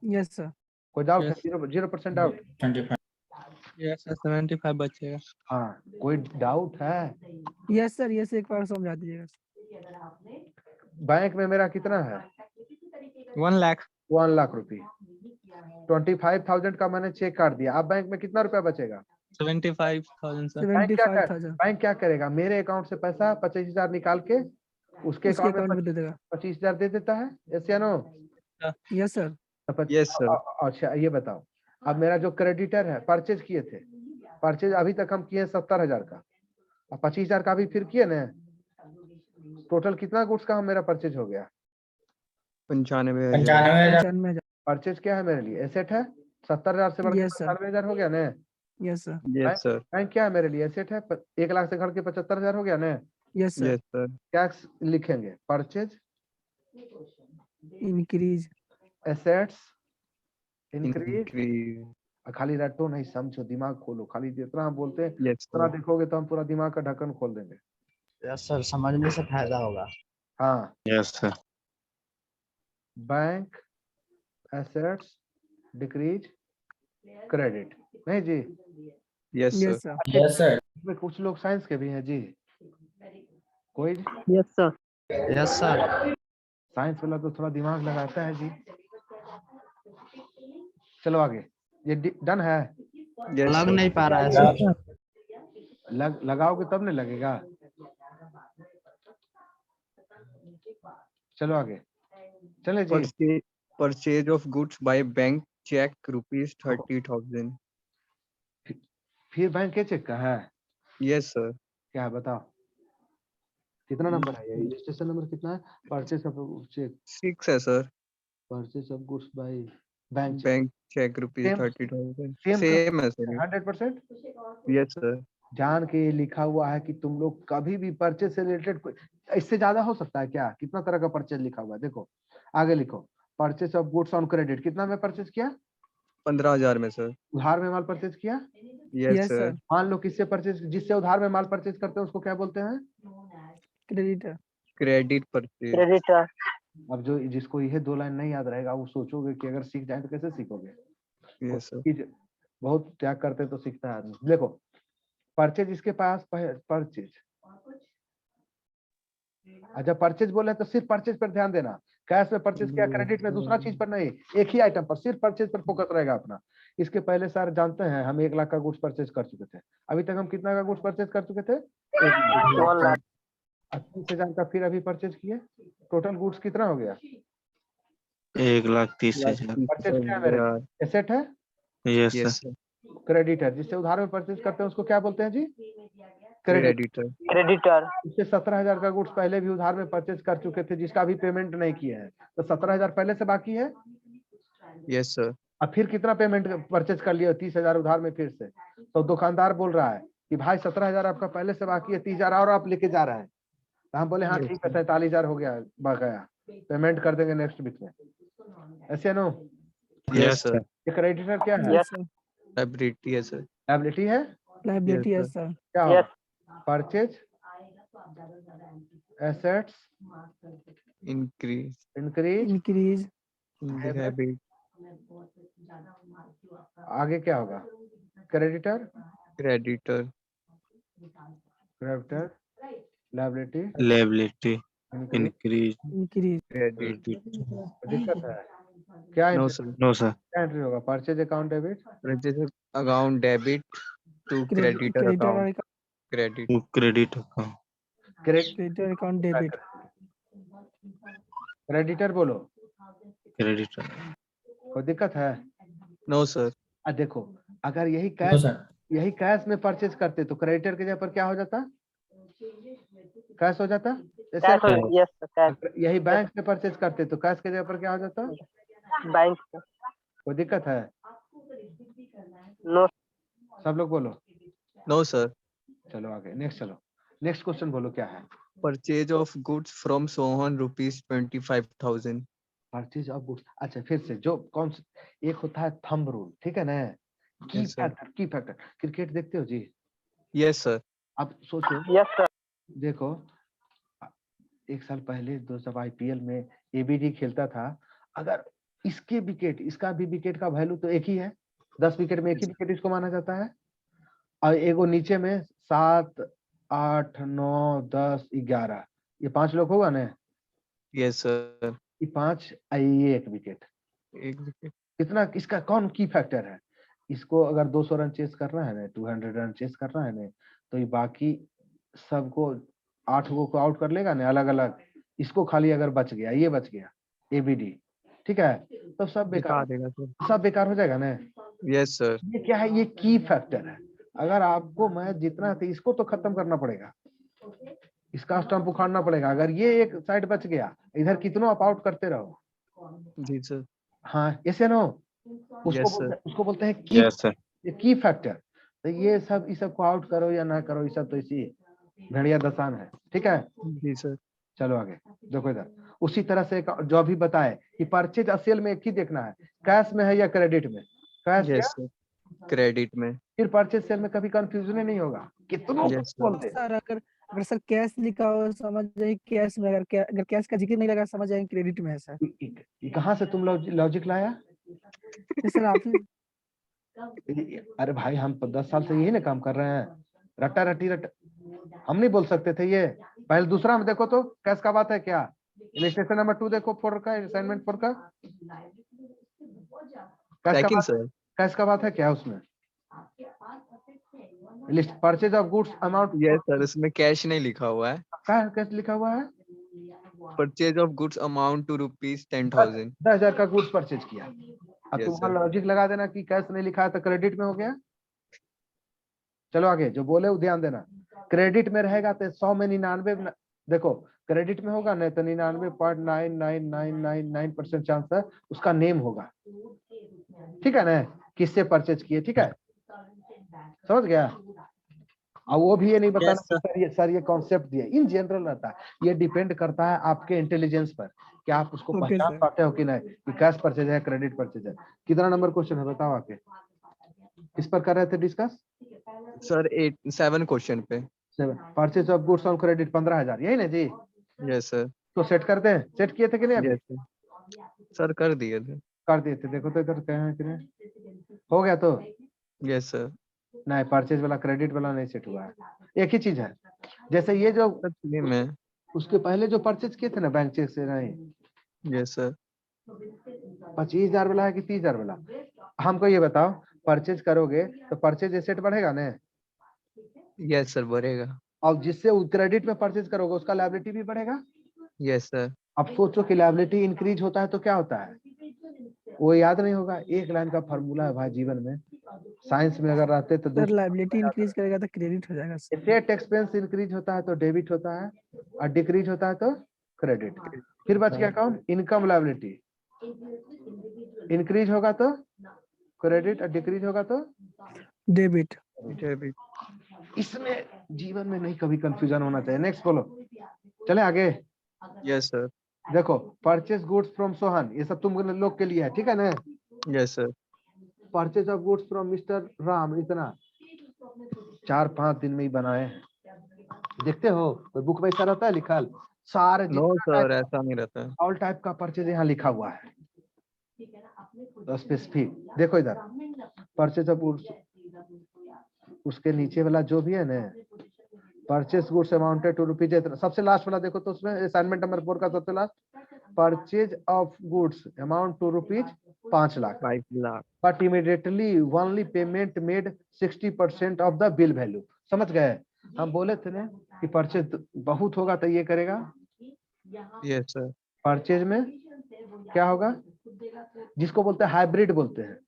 Yes, sir. कोई डाउट है? Yes. 0% डाउट? 25। यस सर 75 बचेगा। हाँ, कोई डाउट है? Yes, sir. Yes, एक बार समझा दीजिएगा। बैंक में मेरा कितना है? 1 लाख। 1 लाख रुपए। 25,000 का मैंने चेक काट दिया। अब बैंक में कितना रुपया बचेगा? 75,000 सर। $75,000 बैंक क्या करेगा? मेरे अकाउंट से पैसा 25,000 निकाल के उसके उसके अकाउंट अकाउंट में में दे देगा। 25,000 दे देता है। यस या no? Yes, sir. Yes, sir. अच्छा ये बताओ, अब मेरा जो क्रेडिटर है परचेज किए थे, परचेज अभी तक हम किए 70,000 का और 25,000 का भी फिर किए ना। टोटल कितना गुड्स का मेरा परचेज हो गया? 95,000। 95,000। परचेज क्या है मेरे लिए? एसेट है। 70,000 से बढ़कर Yes, sir. 95,000 हो गया ना। Yes, sir. Yes, sir. Bank क्या है मेरे लिए? एसेट है। 1 लाख से घट के 75,000 हो गया ना। Yes, sir. Yes, sir. क्या लिखेंगे? Purchase Increase. Assets increase. Increase. खाली रटो नहीं, समझो, दिमाग खोलो। खाली जितना हम बोलते हैं Yes, उतना sir. देखोगे तो हम पूरा दिमाग का ढक्कन खोल देंगे। यस सर, समझने से फायदा होगा। हाँ, yes sir. Bank assets decrease credit. नहीं जी? Yes, sir. Yes, sir. Yes sir. इसमें कुछ लोग साइंस के भी हैं जी। कोई Yes, sir. Yes sir. Science वाला तो थोड़ा दिमाग लगाता है जी। चलो आगे। ये डन है? Yes, लग sir. नहीं पा रहा है सर। लगाओगे तब नहीं लगेगा। चलो आगे चले जी। Purchase of goods by bank check ₹30,000। फिर बैंक के चेक का है? Yes, sir. क्या है बताओ? कितना नंबर है? ये रजिस्ट्रेशन नंबर कितना है? Purchase of check. 6 है sir। Purchase of goods by bank check Same- ₹30,000। same Same है sir। 100%। Yes, sir. जान के लिखा हुआ है कि तुम लोग कभी भी परचेज से रिलेटेड, इससे ज्यादा हो सकता है क्या? कितना तरह का परचेज लिखा हुआ है देखो। आगे लिखो, purchase of goods on credit. कितना में परचेज किया? 15,000 में sir। उधार में माल परचेज किया? Yes, Yes, sir। sir. मान लो किससे परचेज, जिससे उधार में माल परचेज करते हैं उसको क्या बोलते हैं? Creditor. Credit purchase। अब जो जिसको यह 2 लाइन नहीं याद रहेगा वो सोचोगे कि अगर सीख जाए तो कैसे सीखोगे। Yes, sir। बहुत त्याग करते तो सीखता है आदमी। देखो, परचेज इसके पास परचेज, जब परचेज बोले तो सिर्फ परचेज पर ध्यान देना। कैश में परचेज किया, क्रेडिट में दूसरा चीज पर नहीं, एक ही आइटम पर सिर्फ परचेज पर फोकस रहेगा अपना। इसके पहले सर जानते हैं हम 1 लाख का गुड्स परचेज कर चुके थे। अभी तक हम कितना का गुड्स परचेज कर चुके थे? 1 लाख। 30,000 का फिर अभी परचेज किए। टोटल गुड्स कितना हो गया? 1,30,000। परचेज क्या है मेरे? एसेट है। Yes Yes, sir. sir। Credit है। जिससे उधार में परचेज करते हैं उसको क्या बोलते हैं जी? Creditor। इससे 17,000 का गुड्स पहले भी उधार में परचेज कर चुके थे जिसका अभी पेमेंट नहीं किए हैं, तो 17,000 पहले से बाकी है। Yes, sir। अब फिर कितना पेमेंट परचेज कर लिया? 30,000 उधार में फिर से। तो दुकानदार बोल रहा है कि भाई 17,000 आपका पहले से बाकी है, 30,000 और आप लेके जा रहे हैं, तो हम बोले हाँ Yes, ठीक है 43,000 हो गया बकाया, पेमेंट कर देंगे नेक्स्ट वीक में, ऐसे नो? Yes, sir. ये क्रेडिटर क्या है? यस सर, Liability है sir. लायबिलिटी है। लाइबिलिटी Yes, यस सर, क्या होगा? Purchase assets Increase increase increase in the Debit. habit. आगे क्या होगा? Creditor Creditor. Creditor liability Liability increase. increase. Increase Credit. दिक्कत है क्या? No entry- sir. No sir. क्या एंट्री होगा? Purchase account debit Purchase account debit to creditor creditor account. और Credit. To credit account. Creditor account debit, creditor बोलो, Creditor. कोई दिक्कत है? No sir. देखो अगर यही नो कैश सर, में परचेज करते तो क्रेडिटर के जगह पर क्या हो जाता? कैश हो जाता। जैसे यही बैंक से परचेज करते तो कैश के जगह पर क्या हो जाता? बैंक कोई दिक्कत है? नो सब लोग बोलो। No sir. चलो आगे नेक्स्ट, चलो नेक्स्ट क्वेश्चन बोलो क्या है? Purchase of goods from Sohan rupees 25,000. Purchase of goods. अच्छा फिर से जो कौन सा, एक होता है थंब रूल, ठीक है ना? की Yes, sir. फैक्टर, की फैक्टर। क्रिकेट देखते हो जी? Yes sir. अब सोचो, यस सर देखो एक साल पहले जब आईपीएल में एबीडी खेलता था, अगर इसके विकेट, इसका भी विकेट का वैल्यू तो एक ही है, 10 विकेट में एक ही विकेट इसको माना जाता है, और एगो नीचे में 7 8 9 10 11, ये 5 लोग होगा ना, Yes sir. ये 5 ये एक विकेट, एक विकेट. कितना इसका कौन की फैक्टर है? इसको अगर 200 रन चेस करना है ना, 200 रन चेस करना है ना, तो ये बाकी सबको 8 को आउट कर लेगा ना अलग अलग, इसको खाली अगर बच गया, ये बच गया एबीडी, ठीक है, तो सब दिखा बेकार, देगा सर. सब बेकार हो जाएगा ना। Yes sir. ये क्या है? ये की फैक्टर है। अगर आपको मैच जीतना है तो इसको तो खत्म करना पड़ेगा, इसका स्टंप उखाड़ना पड़ेगा। अगर ये एक साइड बच गया, इधर कितनों आप आउट करते रहो। जी सर. हाँ ऐसे नो, Yes sir. उसको बोलते हैं की, Yes sir. ये की फैक्टर। तो ये सब, इस सब को आउट करो या ना करो, ये सब तो इसी भेड़िया दसान है, ठीक है। जी सर. चलो आगे देखो इधर, उसी तरह से जो अभी बताए कि परचेज और सेल में एक ही देखना है, कैश में है या क्रेडिट में, कैश या Yes sir. क्रेडिट में. फिर परचेज सेल में कभी कंफ्यूजन ही नहीं होगा, कितनों Yes, sir. बोलते। सर अगर सर कैश लिखा हो समझ जाइए कैश में, अगर कैश का जिक्र नहीं लगा समझ जाइए क्रेडिट में है सर। कहाँ से तुम लॉजिक लाया? नहीं सर आपने अरे भाई हम 10 साल से यही ना काम कर रहे हैं, रट्टा रट्टी हम नहीं बोल सकते थे ये? पहले दूसरा में देखो तो कैश का बात है क्या? इलस्ट्रेशन नंबर 2 देखो 4 का, असाइनमेंट 4 का, सेकंड सर. कैश का बात है क्या उसमें? List purchase of goods amount, yes sir, इसमें कैश नहीं लिखा हुआ है. कैश लिखा हुआ है। Purchase of goods amount to rupees 10,000. 10,000 का गुड्स परचेज किया। अब Yes, तुम्हारा sir. लॉजिक लगा देना कि कैश नहीं लिखा है तो क्रेडिट में हो गया। चलो आगे जो बोले वो ध्यान देना, क्रेडिट में रहेगा तो 100 में 99, देखो क्रेडिट में होगा ना तो 99.99999% चांस है उसका नेम होगा, ठीक है ना, किससे परचेज किए, ठीक है, समझ गया। और वो भी ये नहीं बताना कि सर ये कॉन्सेप्ट दिए, इन जनरल रहता है, ये डिपेंड करता है आपके इंटेलिजेंस पर कि आप उसको Okay, पहचान sir. पाते हो कि नहीं, कि कैश परचेज है क्रेडिट परचेज है। कितना नंबर क्वेश्चन है बताओ आके, किस पर कर रहे थे डिस्कस? सर 7 क्वेश्चन पे. Purchase of goods on credit 15,000, यही ना जी? Yes sir. तो सेट करते हैं, सेट किए थे कि नहीं अभी? यस सर, कर दिए थे. कर दिए थे, देखो तो इधर कहे हैं कि नहीं, हो गया तो? Yes sir. नहीं परचेज वाला क्रेडिट वाला नहीं सेट हुआ है, एक ही चीज है। जैसे ये जो में उसके पहले जो परचेज किए थे ना बैंक चेक से, नहीं यस सर. 25,000 वाला है कि 30,000 वाला? हमको ये बताओ, परचेज करोगे तो परचेज एसेट बढ़ेगा ना? यस सर, बढ़ेगा. और जिससे क्रेडिट में परचेज करोगे उसका लायबिलिटी भी बढ़ेगा। Yes sir. अब सोचो कि लायबिलिटी इंक्रीज होता है तो क्या होता है, वो याद नहीं होगा, एक लाइन का फॉर्मूला है भाई जीवन में, साइंस में अगर रहते तो सर लायबिलिटी इंक्रीज करेगा तो क्रेडिट हो जाएगा सर। एसेट एक्सपेंस इंक्रीज होता है तो डेबिट होता है, और डिक्रीज होता है तो क्रेडिट। फिर बच गया कौन? Income liability. इंक्रीज होगा तो क्रेडिट और डिक्रीज होगा तो डेबिट। डेबिट. इसमें जीवन में नहीं कभी कंफ्यूजन होना चाहिए। नेक्स्ट बोलो, चले आगे। Yes, sir. देखो, परचेज गुड्स फ्रॉम सोहन, ये सब तुम लोग के लिए है, ठीक है ना। Yes, sir. Purchase of goods from mister Ram, इतना 4-5 दिन में ही बनाए हैं। देखते हो कोई बुक में ऐसा रहता है लिखल? सारे No, sir. ऐसा नहीं रहता है। ऑल टाइप का परचेज यहाँ लिखा हुआ है, तो स्पेसिफिक देखो इधर, परचेज ऑफ गुड्स, उसके नीचे वाला जो भी है ना, purchase goods amounted to rupees, सबसे लास्ट वाला देखो तो उसमें असाइनमेंट नंबर 4 का सबसे last, purchase of goods amount to rupees 5 lakh, 5 lakh. But immediately only payment made 60% of the bill value. समझ गए? हम बोले थे ना कि परचेज बहुत होगा तो ये करेगा। Yes, sir. परचेज में क्या होगा, जिसको बोलते हैं हाइब्रिड बोलते हैं,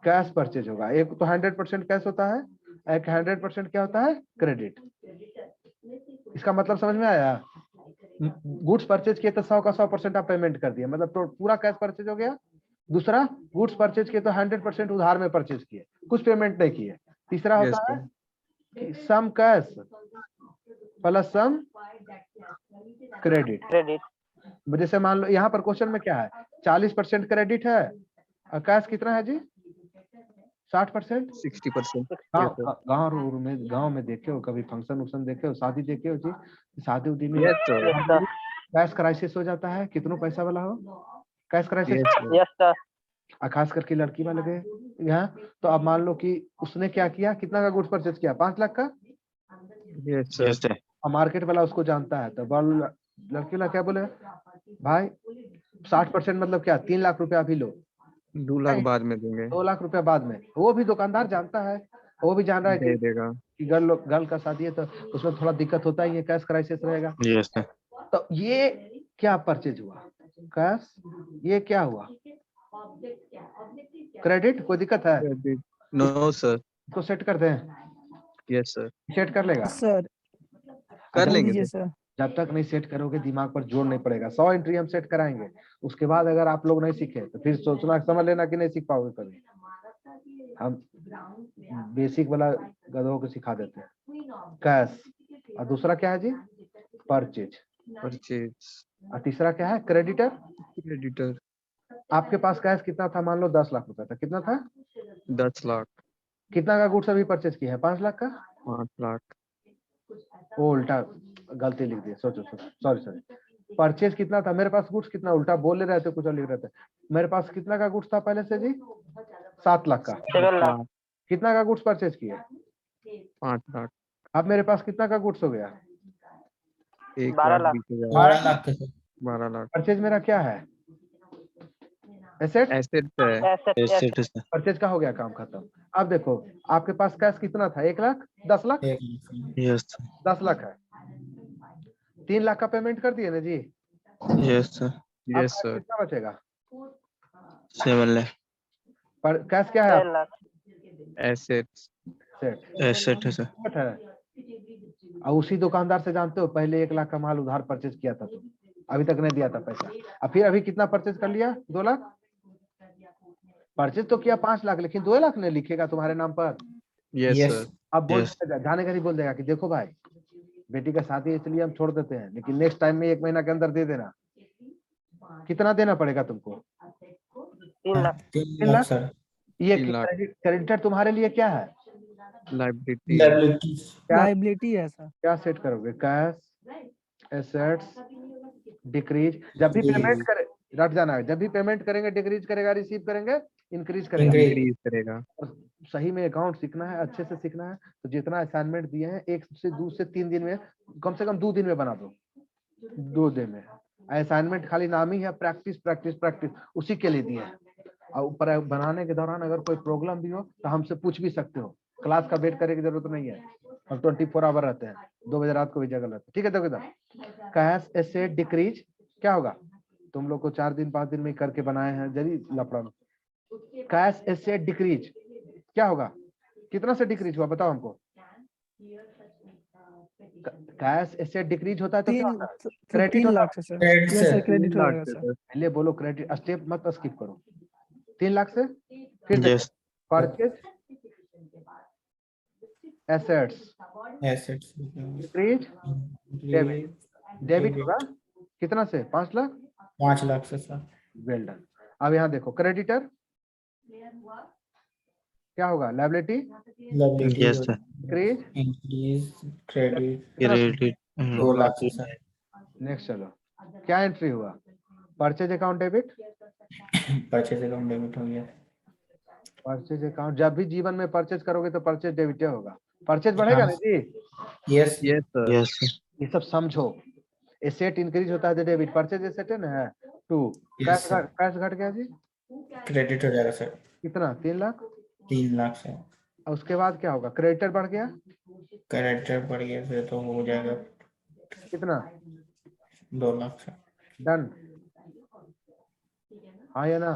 कैश परचेज होगा। एक तो 100% कैश होता है, एक 100% क्या होता है, क्रेडिट। इसका मतलब समझ में आया? गुड्स परचेज किए तो 100 का 100% आप पेमेंट कर दिए, मतलब तो पूरा कैश परचेज हो गया। दूसरा, गुड्स परचेज किए तो 100% उधार में परचेज किए, कुछ पेमेंट नहीं किए। तीसरा Yes, होता sir. है some cash plus some credit. Credit. जैसे मान लो यहाँ पर क्वेश्चन में क्या है, 40% क्रेडिट है और कैश कितना है जी, 60%। 60%. गाँव Yes, sir. गाँव में देखे हो कभी, फंक्शन उक्शन देखे हो, शादी देखे हो जी, शादी उदी में Yes, sir. Yes sir. Cash crisis हो जाता है, कितनों पैसा वाला हो cash crisis, Yes, sir. Yes sir. खास करके लड़की वाले गए यहाँ। तो अब मान लो कि उसने क्या किया, कितना का गुड्स परचेज किया, 5 लाख का, Yes, sir. Yes, sir. और मार्केट वाला उसको जानता है, तो लड़की वाला क्या बोले, भाई 60% मतलब क्या, 3 लाख रुपया अभी लो, 2 लाख बाद में देंगे। 2 लाख रुपया बाद में। वो भी दुकानदार जानता है, वो भी जान रहा है दे कि देगा। गर्ल का शादी है तो उसमें थोड़ा दिक्कत होता ही है, कैश क्राइसिस रहेगा। Yes, sir. तो ये क्या परचेज हुआ, कैश। ये क्या हुआ, क्रेडिट। कोई दिक्कत है? Credit. No, sir. इसको सेट कर दें, Yes, sir. सेट कर लेगा। सर कर कर लेंगे लीजिए sir. सर। जब तक नहीं सेट करोगे दिमाग पर जोर नहीं पड़ेगा। 100 एंट्री हम सेट कराएंगे, उसके बाद अगर आप लोग नहीं सीखे तो फिर सोचना, समझ लेना कि नहीं सीख पाओगे कभी। हम बेसिक वाला गधों को सिखा देते हैं, कैश। और दूसरा क्या है जी, परचेज। Purchase. और तीसरा क्या है, क्रेडिटर। Creditor. आपके पास कैश कितना था, मान लो 10 लाख रुपया था, कितना था, 10 लाख। कितना का गुड्स अभी परचेज किया है, 5 लाख का। 5 लाख। वो उल्टा गलती लिख दिया, सोचो सॉरी। परचेज कितना था, मेरे पास गुड्स कितना, उल्टा बोल रहे थे, कुछ और लिख रहे थे। मेरे पास कितना का गुड्स था पहले से जी, 7 लाख का। 7 लाख। कितना का गुड्स परचेज किया, 5 लाख। अब मेरे पास कितना का गुड्स हो गया, 1 12 लाख लाख। 20,000। 12 लाख के सर। 12 लाख। परचेज मेरा क्या है, एसेट। एसेट है। एसेट। Asset, sir. परचेज का हो गया, काम खत्म। अब देखो आपके पास कैश कितना था, 1 लाख, 10 लाख, 1 लाख। Yes, sir. 10 लाख है, 3 लाख का पेमेंट कर दिए ना जी। Yes, sir. अब Yes, कैश sir. कितना बचेगा, 7 lakh. पर कैश क्या है, 10 लाख। Assets. सेट Asset है sir. है। और उसी दुकानदार से जानते हो, पहले 1 लाख का माल उधार परचेज किया था, तो अभी तक नहीं दिया था पैसा, और फिर अभी कितना परचेज कर लिया, 2 लाख। परचेज तो किया 5 लाख, लेकिन 2 लाख नहीं लिखेगा तुम्हारे नाम पर। Yes, Yes. sir. अब बोल Yes. जाने का ही बोल देगा कि देखो भाई, बेटी का शादी है इसलिए हम छोड़ देते हैं, लेकिन नेक्स्ट टाइम में 1 महीना के अंदर दे देना। कितना देना पड़ेगा तुमको, 3 लाख। 3 लाख सर। ये 3 लाख। क्रेडिटर तुम्हारे लिए क्या है, Liability. Liabilities. लाइबिलिटी है सर। क्या सेट करोगे, कैश, एसेट्स, डिक्रीज। जब भी पेमेंट करे, रट जाना है, जब भी पेमेंट करेंगे डिक्रीज करेगा, रिसीव करेंगे इंक्रीज करेगा। Increase. Increase करेगा। और सही में अकाउंट सीखना है, अच्छे से सीखना है, तो जितना असाइनमेंट दिए हैं 1 से 2 से 3 दिन में, कम से कम 2 दिन में बना दो, 2 दिन में। असाइनमेंट खाली नाम ही है, प्रैक्टिस प्रैक्टिस प्रैक्टिस, उसी के लिए दिए हैं। और ऊपर बनाने के दौरान अगर कोई प्रॉब्लम भी हो तो हमसे पूछ भी सकते हो, क्लास का वेट करने की जरूरत नहीं है, हम 24 आवर रहते हैं, 2 बजे रात को भी जगह रहते हैं। ठीक है, देखो इधर, कैश एसेट डिक्रीज क्या होगा, तुम लोग को 4 दिन 5 दिन में करके बनाए हैं, जरी लफड़ा में। कैश एसेट डिक्रीज क्या होगा, कितना से डिक्रीज हुआ बताओ हमको। कैश एसेट डिक्रीज होता है तो क्या होता है, क्रेडिट 3 होता लाख से सर। Credit यस सर, से। क्रेडिट हो 3 लाख जाएगा से सर। sir. पहले बोलो क्रेडिट, स्टेप मत स्किप करो। 3 लाख से फिर Yes. Purchase assets assets increase debit होगा कितना से 5 लाख 5 लाख से सर। Well done. अब यहाँ देखो क्रेडिटर क्या होगा liability liability Yes, sir. Increase increase credit Credit. 2 lakh से सर। नेक्स्ट चलो क्या एंट्री हुआ purchase account debit purchase account debit हो गया। परचेज अकाउंट जब भी जीवन में परचेज करोगे तो परचेज डेबिट होगा परचेज बढ़ेगा ना जी yes Yes, sir. Yes, sir. ये सब समझो एसेट इंक्रीज होता है तो डेबिट परचेज एसेट है ना 2 Yes, sir. कैश घट गया जी क्रेडिट हो जाएगा सर कितना 3 लाख 3 लाख से। और उसके बाद क्या होगा क्रेडिटर बढ़ गया क्रेडिटर बढ़ गया फिर तो हो जाएगा कितना 2 लाख से। डन हाँ या ना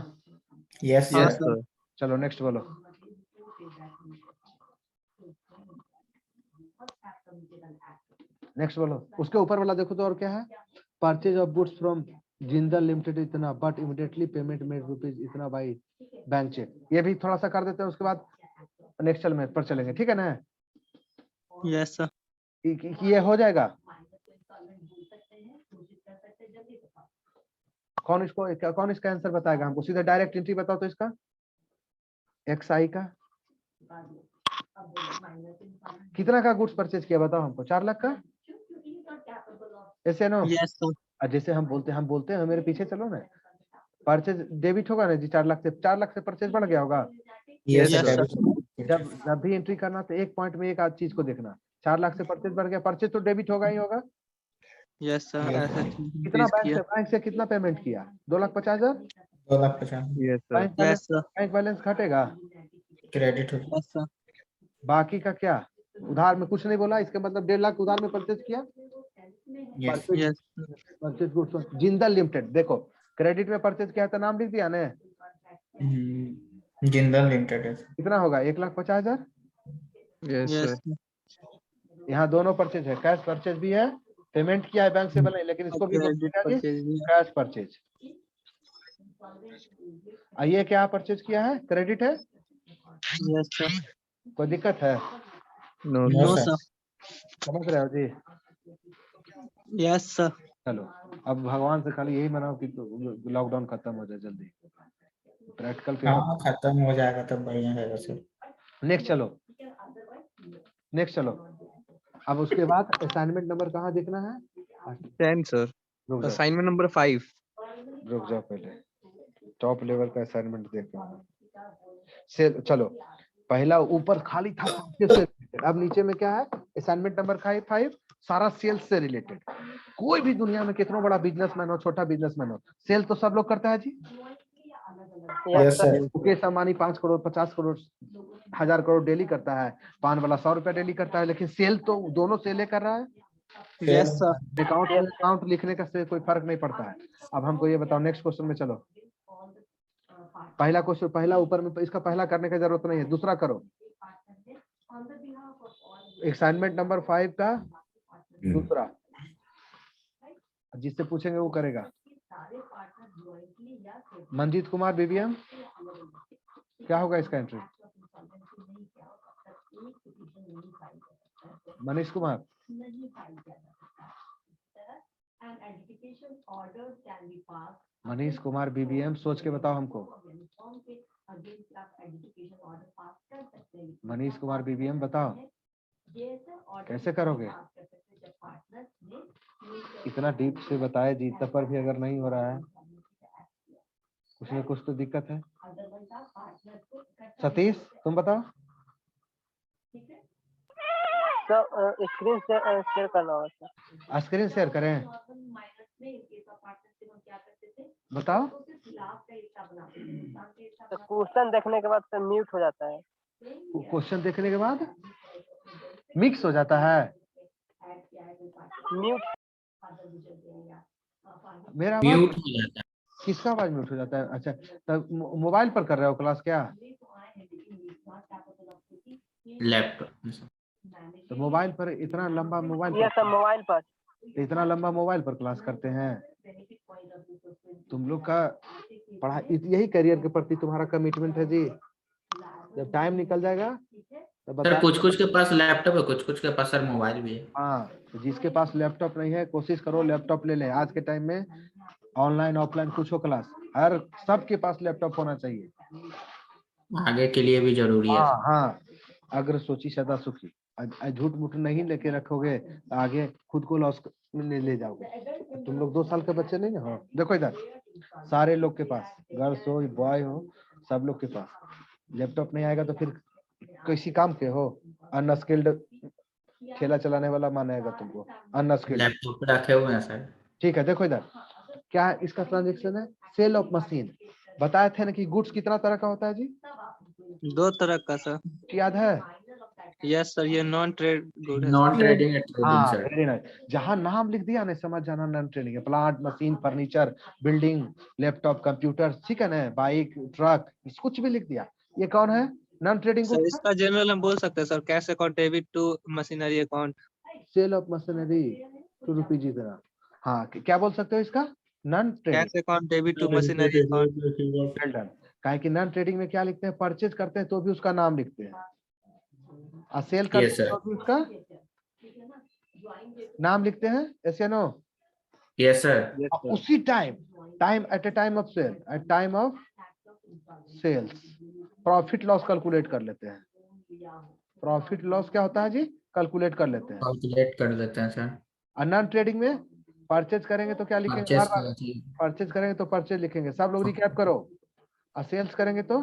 यस Yes, सर। sir. चलो नेक्स्ट बोलो नेक्स्ट बोलो उसके ऊपर वाला देखो तो और क्या है purchase of goods from Jindal limited इतना but immediately payment made rupees इतना बाई बैंक चेक ये भी थोड़ा सा कर देते हैं उसके बाद नेक्स्ट चल में पर चलेंगे ठीक है ना यस सर ये हो जाएगा कौन इसका आंसर बताएगा हमको सीधा डायरेक्ट एंट्री बताओ तो इसका XI का कितना का गुड्स परचेज किया बताओ हमको 4 लाख का ऐसे नो यस सर जैसे हम बोलते हैं मेरे पीछे चलो ना परचेज डेबिट होगा ना जी 4 लाख से परचेज बढ़ गया होगा यस Yes, सर। जब भी एंट्री करना तो एक पॉइंट में एक आध चीज को देखना 4 लाख से परचेज बढ़ गया परचेज तो डेबिट होगा ही होगा यस सर Yes, ऐसा कितना बैंक से कितना पेमेंट किया 2,50,000 2 lakh 50 Yes, sir. Yes sir bank balance घटेगा क्रेडिट हो यस सर बाकी का क्या उधार में कुछ नहीं बोला इसका मतलब 1.5 लाख उधार में परचेज किया yes yes purchase goods Jindal limited देखो क्रेडिट में परचेज किया तो नाम लिख दिया ना जिंदल लिमिटेड है। कितना होगा 1,50,000 Yes, यस sir. यहाँ दोनों परचेज है कैश परचेज भी है पेमेंट किया है बैंक से बने लेकिन इसको भी क्रेडिट परचेज भी कैश परचेज ये क्या परचेज किया है क्रेडिट है यस सर कोई दिक्कत है No, no no sir. Sir समझ रहे हो जी यस सर चलो अब भगवान से खाली यही मनाओ कि लॉकडाउन खत्म हो जाए जल्दी प्रैक्टिकल पेपर हाँ खत्म हो जाएगा तब बढ़िया रहेगा सर। नेक्स्ट चलो अब उसके बाद असाइनमेंट नंबर कहाँ देखना है 10, sir. रुक जाओ Assignment number 5. रुक जाओ पहले टॉप लेवल का असाइनमेंट देखना है से चलो पहला ऊपर खाली था से अब नीचे में क्या है असाइनमेंट नंबर 5 सारा सेल्स से रिलेटेड कोई भी दुनिया में कितना बड़ा बिजनेसमैन हो छोटा बिजनेसमैन हो सेल तो सब लोग करता है जी yes sir. Mukesh Ambani 5 crore 50 crore 1000 crore daily करता है पान वाला 100 रुपया डेली करता है लेकिन सेल तो दोनों सेल कर रहा है यस सर अकाउंट लिखने का से कोई फर्क नहीं पड़ता है अब हमको ये बताओ नेक्स्ट क्वेश्चन में चलो पहला क्वेश्चन पहला ऊपर में इसका पहला करने की जरूरत नहीं है दूसरा करो असाइनमेंट नंबर 5 का दूसरा जिससे पूछेंगे वो करेगा मनजीत कुमार बीबीएम क्या होगा इसका एंट्री मनीष कुमार मनीष कुमार बीबीएम सोच के बताओ हमको मनीष कुमार बीबीएम बताओ कैसे करोगे इतना डीप से बताए जी तब पर भी अगर नहीं हो रहा है कुछ न कुछ तो दिक्कत है सतीश तुम बताओ स्क्रीन शेयर करना होगा सर। स्क्रीन शेयर करें बताओ तो क्वेश्चन देखने के बाद सर म्यूट हो जाता है। क्वेश्चन देखने के बाद मिक्स हो जाता है म्यूट मेरा आवाज म्यूट हो जाता किसका आवाज म्यूट हो जाता है अच्छा तब मोबाइल पर कर रहे हो क्लास क्या है लैपटॉप। तो मोबाइल पर इतना लंबा मोबाइल ये सब मोबाइल पर इतना लंबा मोबाइल पर क्लास करते हैं तुम लोग का पढ़ाई यही करियर के प्रति तुम्हारा कमिटमेंट है जी जब टाइम निकल जाएगा तो सर बता। कुछ के पास लैपटॉप है, कुछ के पास सर मोबाइल भी है। हाँ, तो जिसके पास लैपटॉप नहीं है कोशिश करो लैपटॉप ले ले। आज के टाइम में ऑनलाइन ऑफलाइन कुछ हो क्लास, हर सबके पास लैपटॉप होना चाहिए। आगे के लिए भी जरूरी है हाँ सर। हाँ, अगर सोची सदा सुखी। झूठ मूठ नहीं लेके रखोगे तो आगे खुद को लॉस में ले जाओगे। तुम लोग 2 साल के बच्चे नहीं ना हो। देखो इधर, सारे लोग के पास, गर्ल्स हो बॉय हो, सब लोग के पास लैपटॉप नहीं आएगा तो फिर किसी काम के हो? अनस्किल्ड ठेला चलाने वाला मानेगा तुमको, अनस्किल्ड। लैपटॉप पे रखे हुए हैं सर। ठीक है, देखो इधर क्या है, इसका ट्रांजेक्शन है सेल ऑफ मशीन। बताए थे ना कि गुड्स कितना तरह का होता है जी? 2 तरह का सर। याद है? यस सर, ये नॉन ट्रेड गुड है सर। नॉन ट्रेडिंग है, ट्रेडिंग हाँ, सर। Very nice. जहाँ नाम लिख दिया ना समझ जाना नॉन ट्रेडिंग है। Plant, machine, furniture, building, laptop, computer, ठीक है ना, बाइक, ट्रक, कुछ भी लिख दिया, ये कौन है? Non trading sir goods. इसका जनरल हम बोल सकते हैं sir, cash account debit to machinery account. Sale of machinery ₹2 जितना। हाँ, क्या बोल सकते हो इसका? Non trading. Cash account debit to machinery account. Well done. काहे कि नॉन ट्रेडिंग में क्या लिखते हैं? परचेज करते हैं तो भी उसका नाम लिखते हैं, और सेल करते Yes, हैं sir. तो भी उसका नाम लिखते हैं। यस या नो? Yes sir. उसी time at a time of sale, at time of sales profit loss calculate कर लेते हैं। प्रॉफिट लॉस क्या होता है जी? कैलकुलेट कर लेते हैं। कैलकुलेट कर देते हैं सर। और नॉन ट्रेडिंग में परचेज करेंगे तो क्या लिखेंगे? परचेस परचेज करेंगे तो परचेज लिखेंगे। सब लोग रिकैप करो। और सेल्स करेंगे तो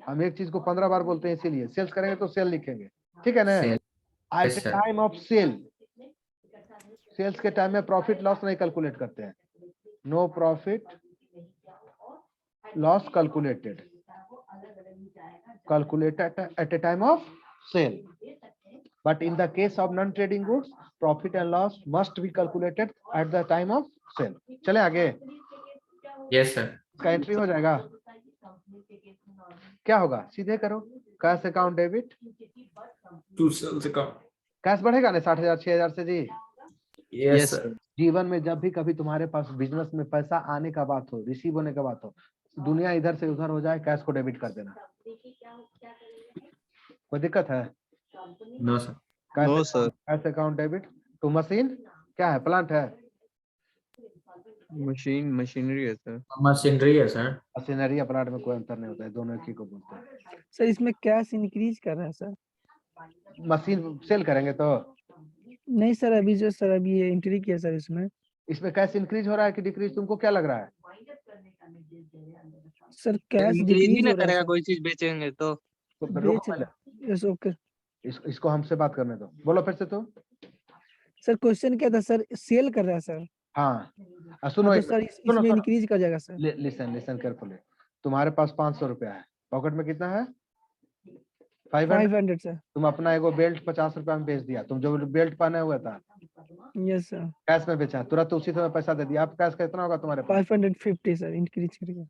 हम एक चीज को 15 बार बोलते हैं, इसीलिए सेल्स करेंगे तो सेल लिखेंगे, ठीक है ना? Sale. At sir. Time of sale, sales के टाइम में प्रॉफिट लॉस नहीं कैलकुलेट करते हैं। No profit loss calculated at a time of sale, but in the case of non trading goods profit and loss must be calculated at the time of sale. चले आगे। Yes sir. इसका एंट्री हो जाएगा। क्या होगा? सीधे करो, cash account debit to sales account. Cash बढ़ेगा ना 60,000 6,000 से जी। Yes sir. जीवन में जब भी कभी तुम्हारे पास बिजनेस में पैसा आने का बात हो, रिसीव होने का बात हो, दुनिया इधर से उधर हो जाए, कैश को डेबिट कर देना। कोई दिक्कत है? No sir. No sir. Cash account debit to machine. क्या है? प्लांट है, मशीनरी है सर। मशीनरी है सर। मशीनरी या प्लांट में कोई अंतर नहीं होता है, दोनों एक ही को बोलते हैं। सर इसमें कैश इंक्रीज कर रहा है सर? मशीन सेल करेंगे तो नहीं सर, अभी जो सर अभी ये एंट्री किया सर इसमें इसमें कैश इंक्रीज हो रहा है कि डिक्रीज? तुमको क्या लग रहा है? सर कैश इंक्रीज ही डिक्रीज ना हो रहा है करेगा सर। कोई चीज बेचेंगे तो। तो फिर बेच रोको रहा पहले। है। Yes okay. इसको हमसे बात करने दो, बोलो फिर से तो। सर क्वेश्चन क्या था सर? सेल कर रहा है सर। हाँ, सुनो तो एक सर मिनट, सुनो इसमें सुनो, इंक्रीज कर जाएगा सर। Listen carefully. तुम्हारे पास 500 रुपया है, पॉकेट में कितना है? 500। 500 सर। तुम अपना एगो बेल्ट 50 रुपया में बेच दिया। तुम जो बेल्ट पहने हुआ था यस सर। कैश में बेचा, तुरंत उसी समय पैसा दे दिया। आप कैश कितना होगा तुम्हारे पास? 550 सर इंक्रीज करेगा।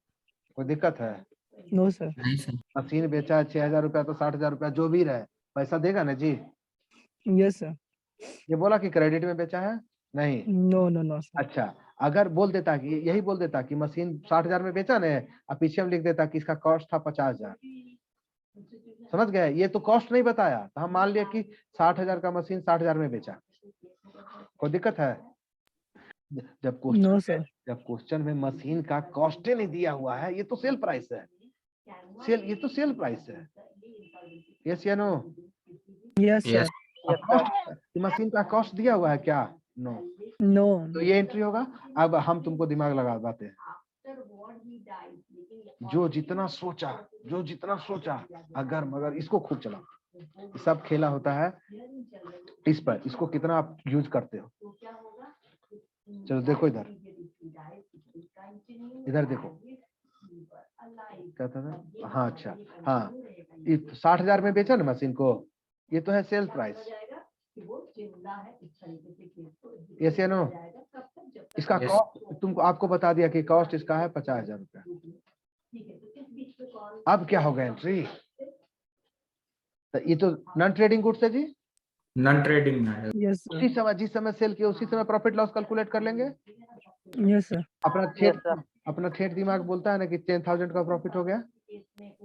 कोई दिक्कत है? No sir. नहीं सर। मशीन बेचा है 6,000 रुपया तो 60,000 रुपया जो भी रहे पैसा देगा ना जी। Yes sir. ये बोला कि क्रेडिट में बेचा है? नहीं। No no no sir. अच्छा, अगर बोल देता कि यही बोल देता कि मशीन 60,000 में बेचा ना, और पीछे में लिख देता कि इसका कॉस्ट था 50,000, समझ गए? ये तो कॉस्ट नहीं बताया, तो हम मान लिया कि 60,000 का मशीन 60,000 में बेचा। कोई दिक्कत है? जब नो सर। क्वेश्चन में मशीन का कॉस्ट ही नहीं दिया हुआ है, ये तो सेल प्राइस है। ये तो सेल प्राइस है। यस या नो? Yes sir. मशीन का कॉस्ट दिया हुआ है क्या? नो। नो। तो ये एंट्री होगा। अब हम तुमको दिमाग लगा बाते हैं। जो जितना सोचा अगर मगर इसको खूब चला। सब खेला होता है इस पर, इसको कितना आप यूज करते हो। चलो देखो इधर देखो क्या था ना? हाँ अच्छा, हाँ 60,000 में बेचा ना मशीन को, ये तो है सेल प्राइस। यस या नो? इसका Yes. कॉस्ट तुमको आपको बता दिया कि कॉस्ट इसका है 50,000 रुपया। अब क्या होगा एंट्री? तो ये तो नॉन ट्रेडिंग गुड्स है जी। नॉन ट्रेडिंग है। Yes sir. उसी समय जिस समय सेल किया उसी समय प्रॉफिट लॉस कैलकुलेट कर लेंगे। Yes sir. अपना ठेठ दिमाग बोलता है ना कि 10,000 का प्रॉफिट हो गया,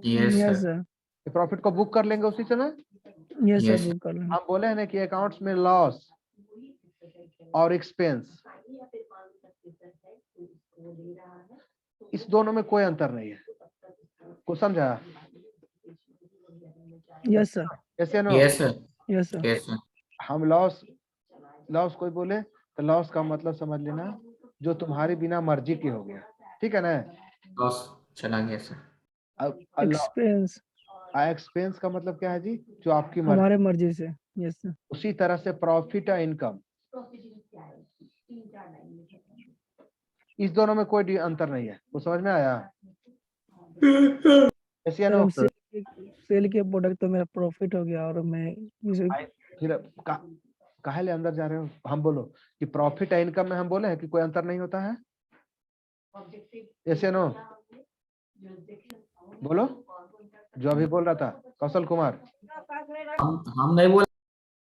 yes yes sir. Sir. Profit को बुक कर लेंगे उसी समय। यस सर Yes, बुक कर लेना। हम बोले हैं ना कि अकाउंट्स में लॉस और एक्सपेंस, इस दोनों में कोई अंतर नहीं है। कुछ समझा? Yes sir. ऐसे no yes, sir. Yes sir. Yes, sir. हम लॉस कोई बोले तो लॉस का मतलब समझ लेना जो तुम्हारी बिना मर्जी के हो गया, ठीक है ना। Loss चला गया सर। अब एक्सपेंस एक्सपेंस का मतलब क्या है जी? जो आपकी मर्जी। हमारे मर्जी से। Yes sir. उसी तरह से प्रॉफिट और इनकम, इस दोनों में कोई अंतर नहीं है। वो समझ में आया? ऐसे सर नो हम सेल के प्रोडक्ट तो मेरा प्रॉफिट हो गया और मैं इसे फिर काहे ले अंदर जा रहे हो? हम बोलो कि प्रॉफिट और इनकम में हम बोले हैं कि कोई अंतर नहीं होता है। ऐसे नो बोलो, जो अभी बोल रहा था कौशल कुमार, हम नहीं बोला,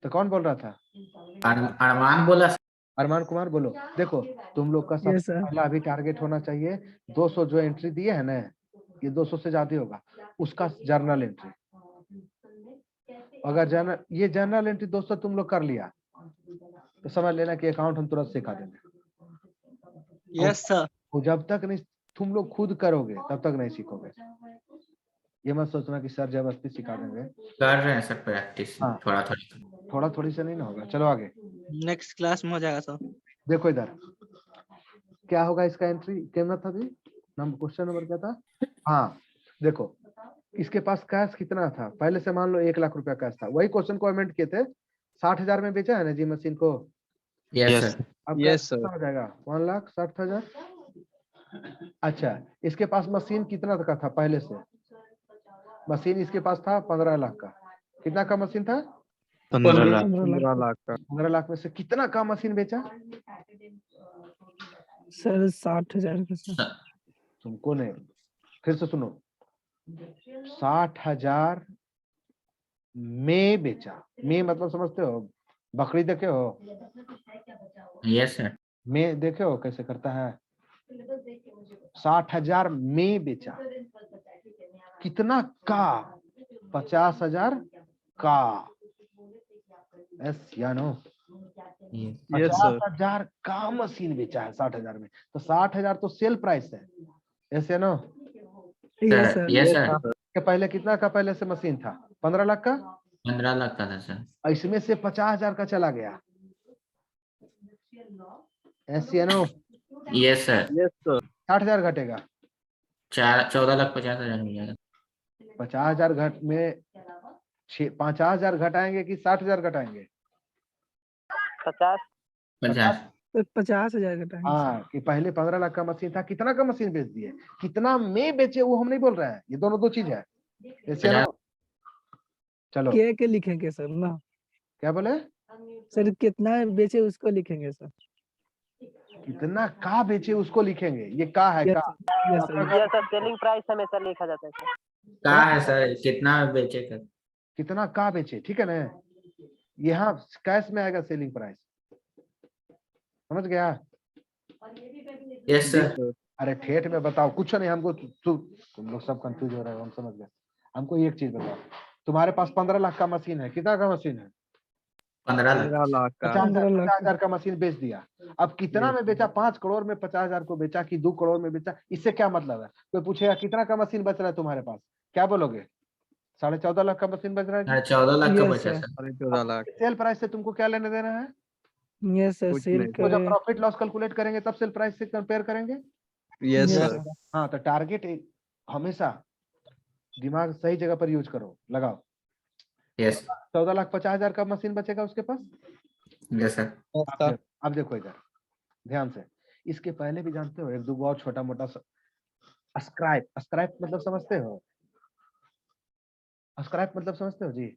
तो कौन बोल रहा था? अरमान बोला सर। अरमान कुमार बोलो। देखो तुम लोग का यस सबसे सर। पहला अभी टारगेट होना चाहिए 200 जो एंट्री दिए है ना, ये 200 से ज्यादा होगा, उसका जर्नल एंट्री। अगर ये जर्नल एंट्री 200 तुम लोग कर लिया तो समझ लेना कि अकाउंट हम तुरंत सिखा देंगे। Yes sir. वो जब तक नहीं तुम लोग खुद करोगे तब तक नहीं सीखोगे। ये मत सोचना कि सर जबरदस्ती सिखा देंगे। कर रहे हैं सर प्रैक्टिस हाँ। थोड़ा थोड़ी से नहीं ना होगा। चलो आगे नेक्स्ट क्लास में हो जाएगा सर। देखो इधर क्या होगा इसका एंट्री क्या था जी? क्वेश्चन नंबर क्या था? हाँ देखो इसके पास कैश कितना था? पहले से मान लो 1 लाख रुपया कैश था। वही क्वेश्चन को अमेंड किए थे। 60,000 में बेचा है ना जी मशीन को। Yes Yes, sir. अब Yes, कितना हो जाएगा? 1,60,000। अच्छा इसके पास मशीन कितना का था? पहले से मशीन इसके पास था 15 लाख का। कितना का मशीन था? 15 लाख। 15 लाख का। 15 लाख में से कितना का मशीन बेचा? सर 60,000 का सर। तुमको नहीं, फिर से सुनो, 60,000 में बेचा। में मतलब समझते हो? बकरी देखे हो? Yes sir. में देखे हो कैसे करता है? 60,000 में बेचा। कितना का? 50,000 का। यस या नो? Yes, sir. 50,000 का मशीन बेचा है 60,000 में। तो 60,000 तो सेल प्राइस है। ऐसे no? Yes sir. Yes sir. के पहले कितना का पहले से मशीन था? 15 लाख का। 15 लाख का था सर। इसमें से 50,000 का चला गया। ऐसे no? Yes sir. Yes, sir. 60,000 घटेगा। 14,50,000 मिल जाएगा। 50,000 घट में 50,000 घटाएंगे कि 60,000 घटाएंगे? 50 50। तो 50,000 का टाइम। हाँ कि पहले 15 लाख का मशीन था, कितना का मशीन बेच दिए, कितना में बेचे वो हम नहीं बोल रहे हैं। ये दोनों दो चीज है। ऐसे ना? चलो के लिखेंगे सर ना? क्या बोले? सर कितना बेचे उसको लिखेंगे सर। कितना का बेचे उसको लिखेंगे। ये का है? यस का sir. Yes sir. Yes sir, selling price हमेशा लिखा जाता है सर। कहा है सर कितना बेचे कर। कितना का बेचे, ठीक है ना? यहाँ कैश में आएगा सेलिंग प्राइस। समझ गया? Yes sir. अरे ठेठ में बताओ, कुछ नहीं हमको। तुम लोग सब कंफ्यूज हो रहे हो, हम समझ गए। हमको एक चीज बताओ, तुम्हारे पास 15 लाख का मशीन है, कितना का मशीन है? 15 लाख। 15 लाख का। 50,000 का मशीन बेच दिया। अब कितना में बेचा? 5 करोड़ में 50,000 को बेचा कि 2 करोड़ में बेचा? इससे क्या मतलब है? कोई पूछेगा कितना का मशीन बच रहा है तुम्हारे पास, क्या बोलोगे? 14.5 लाख का मशीन बच रहा है। 14 लाख का Yes, बचा sir. Sir. 14 lakh. Sale price से तुमको क्या लेने देना है? Yes sir. कुछ सेल नहीं। तो जब करे। प्रॉफिट लॉस कैलकुलेट करेंगे तब सेल प्राइस से कंपेयर करेंगे। Yes, Yes, sir. sir. हाँ तो टारगेट हमेशा दिमाग सही जगह पर यूज करो, लगाओ। यस। 14,50,000 का मशीन बचेगा उसके पास। Yes sir. अब देखो इधर ध्यान से। इसके पहले भी जानते हो एक दो और छोटा मोटा अस्क्राइब। अस्क्राइब मतलब समझते हो? अस्क्राइब मतलब समझते हो जी?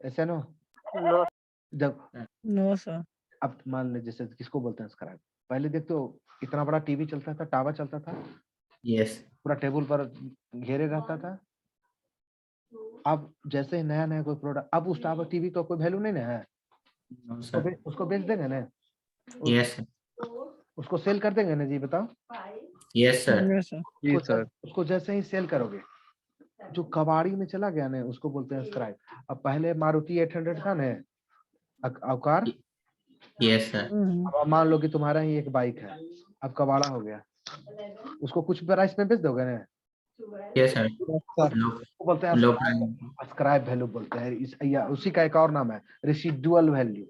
ऐसे नो? नो जब नो सर। अब मान ले जैसे किसको बोलते हैं अस्क्राइब? पहले देखते हो इतना बड़ा टीवी चलता था, टावर चलता था, यस। पूरा टेबल पर घेरे रहता था। अब जैसे ही नया नया कोई प्रोडक्ट, अब उस टावर टीवी का कोई वैल्यू नहीं ना है। उसको बेच देंगे ना? यस उसको सेल कर देंगे ना जी? बताओ। Yes sir. Yes sir. जी सर। उसको जैसे ही सेल करोगे जो कबाड़ी में चला गया ना उसको बोलते हैं स्क्राइब। अब पहले मारुति 800 था ना अवकार, यस सर, अब मान लो कि तुम्हारा ही एक बाइक है, अब कबाड़ा हो गया, उसको कुछ प्राइस में बेच दोगे ना, यस सर, उसको बोलते हैं लो अस्क्राइब वैल्यू बोलते हैं, या उसी का एक और नाम है रेसिडुअल वैल्यू।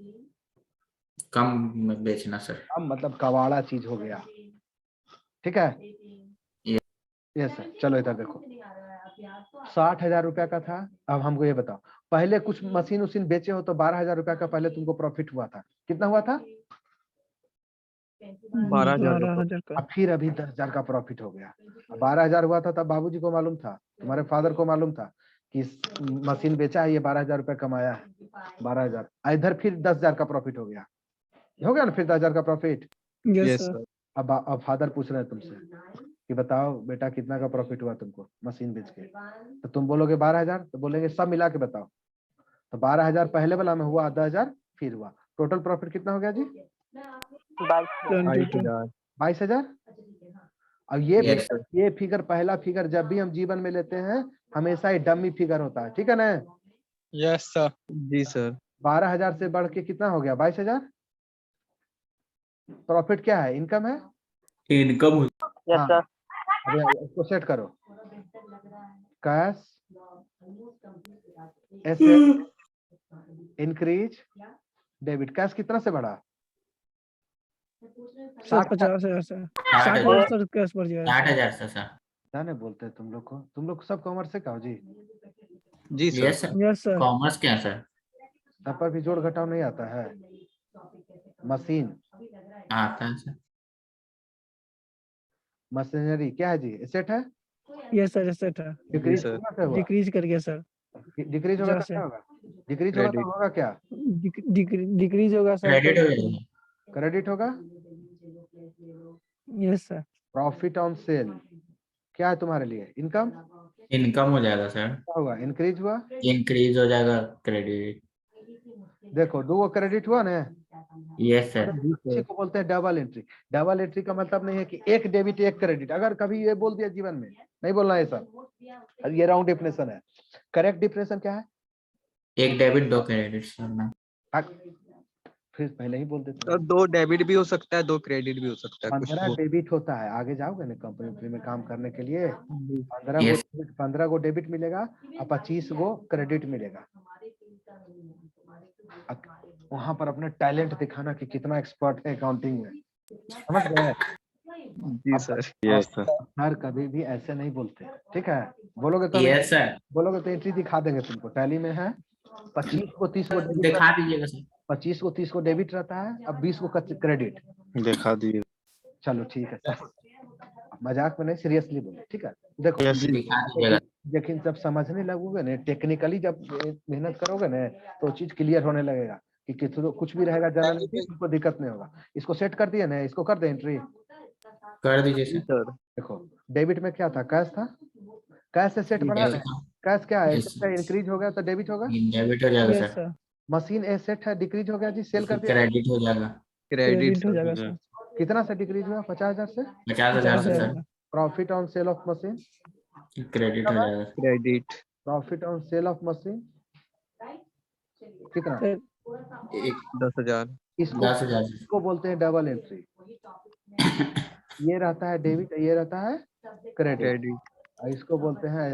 कम में बेचना सर। अब मतलब कबाड़ा चीज हो गया, ठीक है। यस सर, चलो इधर देखो 60,000 रुपया का था। अब हमको ये बताओ, पहले कुछ मशीन उसीन बेचे हो तो 12,000 रुपया का पहले तुमको प्रॉफिट हुआ था, कितना हुआ था? 12,000 का। अब फिर अभी 10,000 का प्रॉफिट हो गया। 12,000 हुआ था तब बाबूजी को मालूम था, तुम्हारे फादर को मालूम था कि मशीन बेचा है, ये 12,000 रुपया कमाया है, 12,000। इधर फिर 10,000 का प्रॉफिट हो गया ना, फिर 10,000 का प्रॉफिट। Yes sir. अब फादर पूछ रहे हैं तुमसे कि बताओ बेटा कितना का प्रॉफिट हुआ तुमको मशीन बेच के, तो तुम बोलोगे 12,000, तो बोलेंगे सब मिला के बताओ। तो 12,000 पहले वाला में हुआ, 10,000 फिर हुआ, टोटल प्रॉफिट कितना हो गया जी? 22,000। अब ये फिगर पहला फिगर जब भी हम जीवन में लेते हैं हमेशा ही डमी फिगर होता है, ठीक है ना? Yes sir. जी सर। 12,000 से बढ़ के कितना हो गया? 22,000। प्रॉफिट क्या है? इनकम है, इनकम। Yes sir. अब इसको सेट करो, cash asset increase debit. Cash कितना से बढ़ा? 50,000 से 60,000 कैश बढ़ जाएगा। 60,000 से सर। क्या नहीं बोलते हैं तुम लोग सब कॉमर्स से कहो जी। जी sir. Yes sir, yes sir. Commerce क्या सर? सब पर भी जोड़ घटाव नहीं आता है। मशीन आता है सर। मशीनरी क्या है जी? एसेट है। यस सर, एसेट है। Decrease sir. कितना से हुआ? डिक्रीज कर गया सर। डिक्रीज होगा तो क्या होगा? डिक्रीज होगा तो होगा क्या? डिक्रीज होगा सर। क्रेडिट हो जाएगा। क्रेडिट होगा। Yes sir. Profit on cell क्या है तुम्हारे लिए? इनकम। इनकम हो जाएगा सर। क्या होगा? इंक्रीज हुआ। इंक्रीज हो जाएगा क्रेडिट। देखो दो क्रेडिट हुआ ना। Yes sir. इसी को बोलते हैं डबल एंट्री। डबल एंट्री का मतलब नहीं है कि एक डेबिट एक क्रेडिट। अगर कभी ये बोल दिया जीवन में, नहीं बोलना है सर, ये रॉन्ग डेफिनेशन है। करेक्ट डेफिनेशन क्या है? एक डेबिट 2 क्रेडिट सर। फिर पहले ही बोल देते सर 2 डेबिट भी हो सकता है, 2 क्रेडिट भी हो सकता है। 15 डेबिट होता है। आगे जाओगे ना कंपनी में काम करने के लिए, 15 गो डेबिट मिलेगा और 25 गो क्रेडिट मिलेगा। वहां पर अपने टैलेंट दिखाना कि कितना एक्सपर्ट है अकाउंटिंग में, समझ गए? जी सर। Yes sir. सर कभी भी ऐसे नहीं बोलते, ठीक है? बोलोगे तो यस सर। बोलोगे तो एंट्री दिखा देंगे तुमको। टैली में है 25 को 30 को डेबिट, दिखा दीजिएगा सर। 25 को 30 को डेबिट रहता है, अब 20 को क्रेडिट। दिखा दिए। चलो ठीक है सर, मजाक में नहीं, सीरियसली बोले, ठीक है? देखो दिखा दीजिएगा। लेकिन जब समझने लगोगे ना, टेक्निकली जब मेहनत करोगे ना, तो चीज क्लियर होने लगेगा कि कुछ भी रहेगा जनरल तुमको दिक्कत नहीं होगा। इसको सेट कर दिए ना, इसको कर दे एंट्री, कर दीजिए सर। देखो डेबिट में क्या था? कैश था। कैश से सेट बढ़ा है। कैश क्या है? इंक्रीज हो गया तो डेबिट होगा, डेबिट हो जाएगा सर। मशीन एसेट है, डिक्रीज हो गया जी, सेल कर दिया, क्रेडिट हो जाएगा। क्रेडिट हो जाएगा सर। कितना से डिक्रीज हुआ? 50,000 से। 50,000 से sir. Profit on sale of machine credit हो जाएगा। Credit. Profit on sale of machine कितना? 10,000। इसको बोलते हैं डबल एंट्री। ये रहता है डेबिट, ये रहता है क्रेडिट, इसको बोलते हैं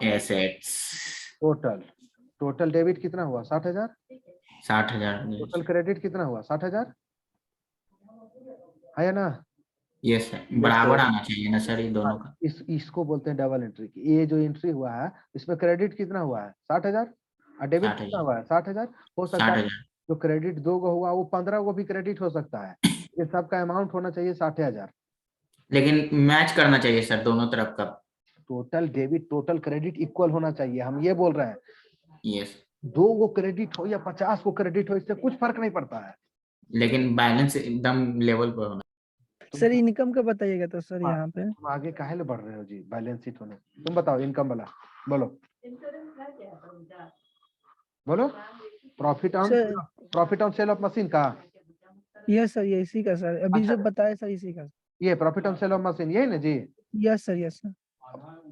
एसेट्स। टोटल डेबिट कितना हुआ? 60,000। 60,000। टोटल क्रेडिट कितना हुआ? 60,000 है ना? यस सर, बराबर आना चाहिए ना सर ये दोनों का। इसको बोलते हैं डबल एंट्री। ये जो एंट्री हुआ है इसमें क्रेडिट कितना हुआ है? 60,000 और डेबिट कितना हुआ है? 60,000। हो सकता है जो क्रेडिट 2 गो हुआ वो 15 गो भी क्रेडिट हो सकता है। ये सबका अमाउंट होना चाहिए 60,000, लेकिन मैच करना चाहिए सर दोनों तरफ का। Total debit total credit equal होना चाहिए, हम ये बोल रहे हैं। यस। 2 गो क्रेडिट हो या 50 को क्रेडिट हो, इससे कुछ फर्क नहीं पड़ता है, लेकिन बैलेंस एकदम लेवल पर होना। सर इनकम का बताइएगा तो सर यहाँ पे। तुम आगे काहे ले बढ़ रहे हो जी? बैलेंस शीट होने, तुम बताओ इनकम वाला बोलो, बोलो। Profit on sale of machine का। यस सर, ये इसी का सर, अभी जो बताया सर इसी का। ये profit on sale of machine यही ना जी? Yes sir, yes sir.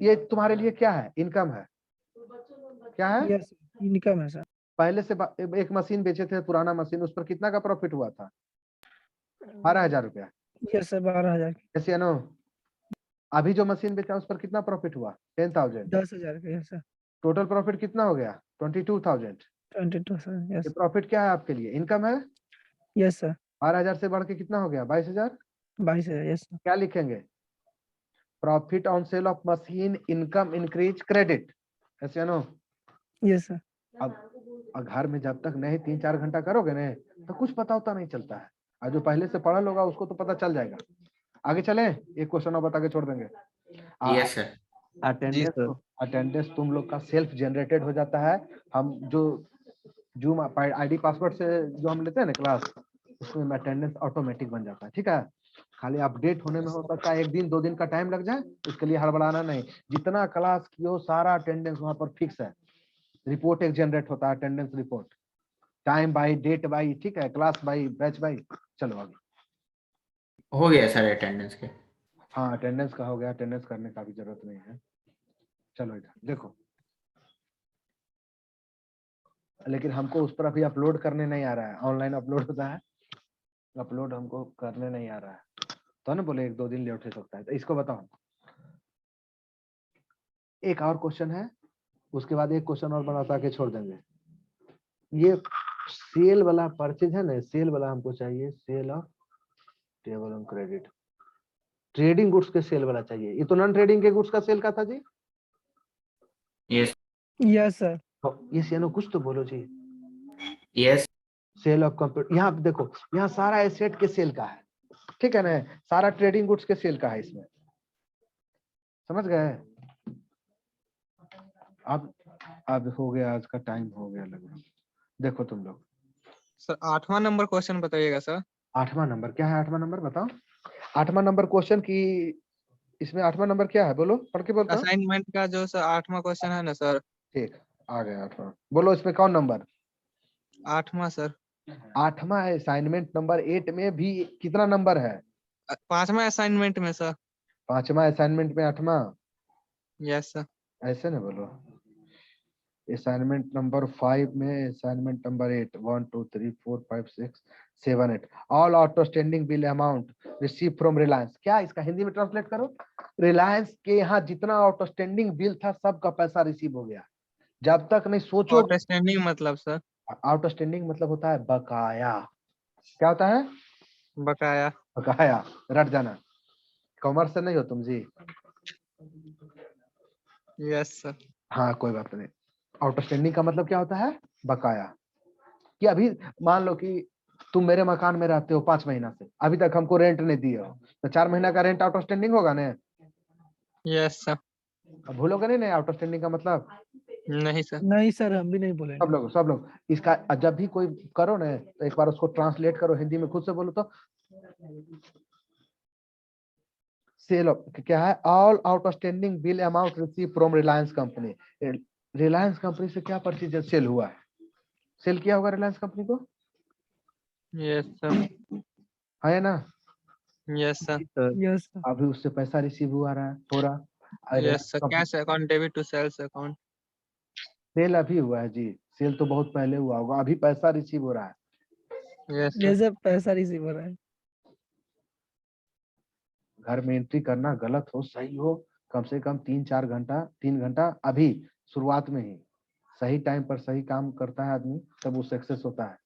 ये तुम्हारे लिए क्या है? इनकम है। क्या है? यस इनकम है सर। पहले से एक मशीन बेचे थे, पुराना मशीन, उस पर कितना का प्रॉफिट हुआ था? 12,000 रुपया। यस सर 12,000 ऐसे है ना? अभी जो मशीन बेचा उस पर कितना प्रॉफिट हुआ? 10,000। 10,000 का। यस सर टोटल प्रॉफिट कितना हो गया? 22,000। 22 सर। ये यस प्रॉफिट क्या है आपके लिए? इनकम है। यस सर 12,000 से बढ़ के कितना हो गया? 22,000। 22,000। यस सर क्या लिखेंगे? Profit on sale of machine, income, increase, credit. ऐसे है ना? Yes sir. अब घर में जब तक नहीं 3-4 घंटा करोगे ना तो कुछ पता होता नहीं चलता है, और जो पहले से पढ़ल होगा उसको तो पता चल जाएगा। आगे चले, एक क्वेश्चन और बता के छोड़ देंगे। Yes sir. जी सर। अटेंडेंस तुम लोग का सेल्फ जनरेटेड हो जाता है। हम जो जूम आईडी पासवर्ड से जो हम लेते हैं ना क्लास, उसमें अटेंडेंस ऑटोमेटिक बन जाता है। ठीक है, खाली अपडेट होने में हो सकता है 1 दिन 2 दिन का टाइम लग जाए, उसके लिए हड़बड़ाना नहीं। जितना क्लास कियो सारा अटेंडेंस वहां पर फिक्स है। रिपोर्ट एक जनरेट होता है, attendance report, time by, date by, ठीक है, क्लास बाई, बैच बाई। चलो आगे। हो गया सर अटेंडेंस के। हाँ अटेंडेंस का हो गया, अटेंडेंस करने का भी जरूरत नहीं है। चलो इधर देखो, लेकिन हमको उस पर अभी अपलोड करने नहीं आ रहा है। ऑनलाइन अपलोड होता है, अपलोड हमको करने नहीं आ रहा है, तो ना बोले 1-2 दिन लेट हो सकता है। तो इसको बताओ, एक और क्वेश्चन है, उसके बाद एक क्वेश्चन और बता के छोड़ देंगे। ये सेल वाला परचेज है ना, सेल वाला हमको चाहिए, sale of table on credit. Trading goods के सेल वाला चाहिए, ये तो नॉन ट्रेडिंग के गुड्स का सेल का था जी। Yes yes sir. ये सेनो कुछ तो बोलो जी। यस सेल ऑफ कंप्यूटर, यहाँ देखो, यहाँ सारा एसेट के सेल का है, ठीक है ना, सारा ट्रेडिंग गुड्स के सेल का है इसमें, समझ गए? अब हो गया, आज का टाइम हो गया लगभग। देखो तुम लोग, सर 8वां नंबर क्वेश्चन बताइएगा सर। 8वां नंबर क्या है? 8वां नंबर बताओ। 8वां नंबर क्वेश्चन की, इसमें 8वां नंबर क्या है? बोलो, पढ़ के बोलता हूँ। असाइनमेंट का जो सर 8वां क्वेश्चन है ना सर। ठीक, आ गया 8वां। बोलो इसमें कौन नंबर? 8वां सर। 8वां है। असाइनमेंट नंबर 8 में भी कितना नंबर है? 5वां असाइनमेंट में सर। 5वां असाइनमेंट में 8वां। Yes sir. ऐसे ना बोलो। असाइनमेंट नंबर 5 में assignment number 8, 1 2 3 4 5 6 7 8 all outstanding bill amount receive from Reliance. क्या इसका हिंदी में ट्रांसलेट करो? रिलायंस के यहाँ जितना आउटस्टैंडिंग बिल था सबका पैसा रिसीव हो गया। जब तक नहीं सोचो, आउटस्टैंडिंग मतलब सर? आउटस्टैंडिंग मतलब होता है बकाया। क्या होता है? बकाया। बकाया, रट जाना। कॉमर्स से नहीं हो तुम जी? Yes sir. हाँ कोई बात नहीं। आउटस्टैंडिंग का मतलब क्या होता है? बकाया। कि अभी मान लो कि तुम मेरे मकान में रहते हो 5 महीना से, अभी तक हमको रेंट नहीं दिए हो, तो 4 महीना का रेंट आउटस्टैंडिंग होगा ना? Yes sir. अब भूलोगे नहीं ना आउटस्टैंडिंग का मतलब? नहीं सर। नहीं सर हम भी नहीं बोलेंगे। सब लोग इसका जब भी कोई करो ना तो एक बार उसको ट्रांसलेट करो हिंदी में, खुद से बोलो तो। सेल ऑफ क्या है? All outstanding bill amount receive from Reliance company. Reliance company से क्या परचेज सेल हुआ है? सेल किया होगा रिलायंस कंपनी को, यस सर। है ना? Yes sir. Yes sir. अभी उससे पैसा रिसीव हो रहा है। Yes sir. Cash account debit to sales account. Sale अभी हुआ है जी, सेल तो बहुत पहले हुआ होगा, अभी पैसा रिसीव हो रहा है। यस ये सर। सब पैसा रिसीव हो रहा है। घर में एंट्री करना गलत हो सही हो, कम से कम 3-4 घंटा, 3 घंटा अभी शुरुआत में ही सही टाइम पर सही काम करता है आदमी, तब वो सक्सेस होता है।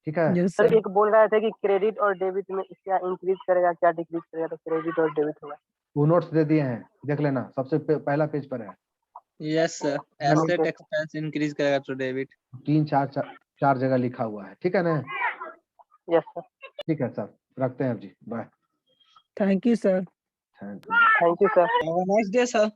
ठीक है यस सर सर। एक बोल रहे थे कि क्रेडिट और डेबिट में क्या इंक्रीज करेगा क्या डिक्रीज करेगा, तो क्रेडिट और डेबिट होगा। वो नोट्स दे दिए हैं, देख लेना, सबसे पहला पेज पर है। Yes sir. Asset expense increase करेगा टू डेबिट। 3-4 जगह लिखा हुआ है, ठीक है ना? Yes sir. ठीक है सर, रखते हैं अब जी, bye. Thank you sir. Thank you. Thank you sir. Have a nice day sir.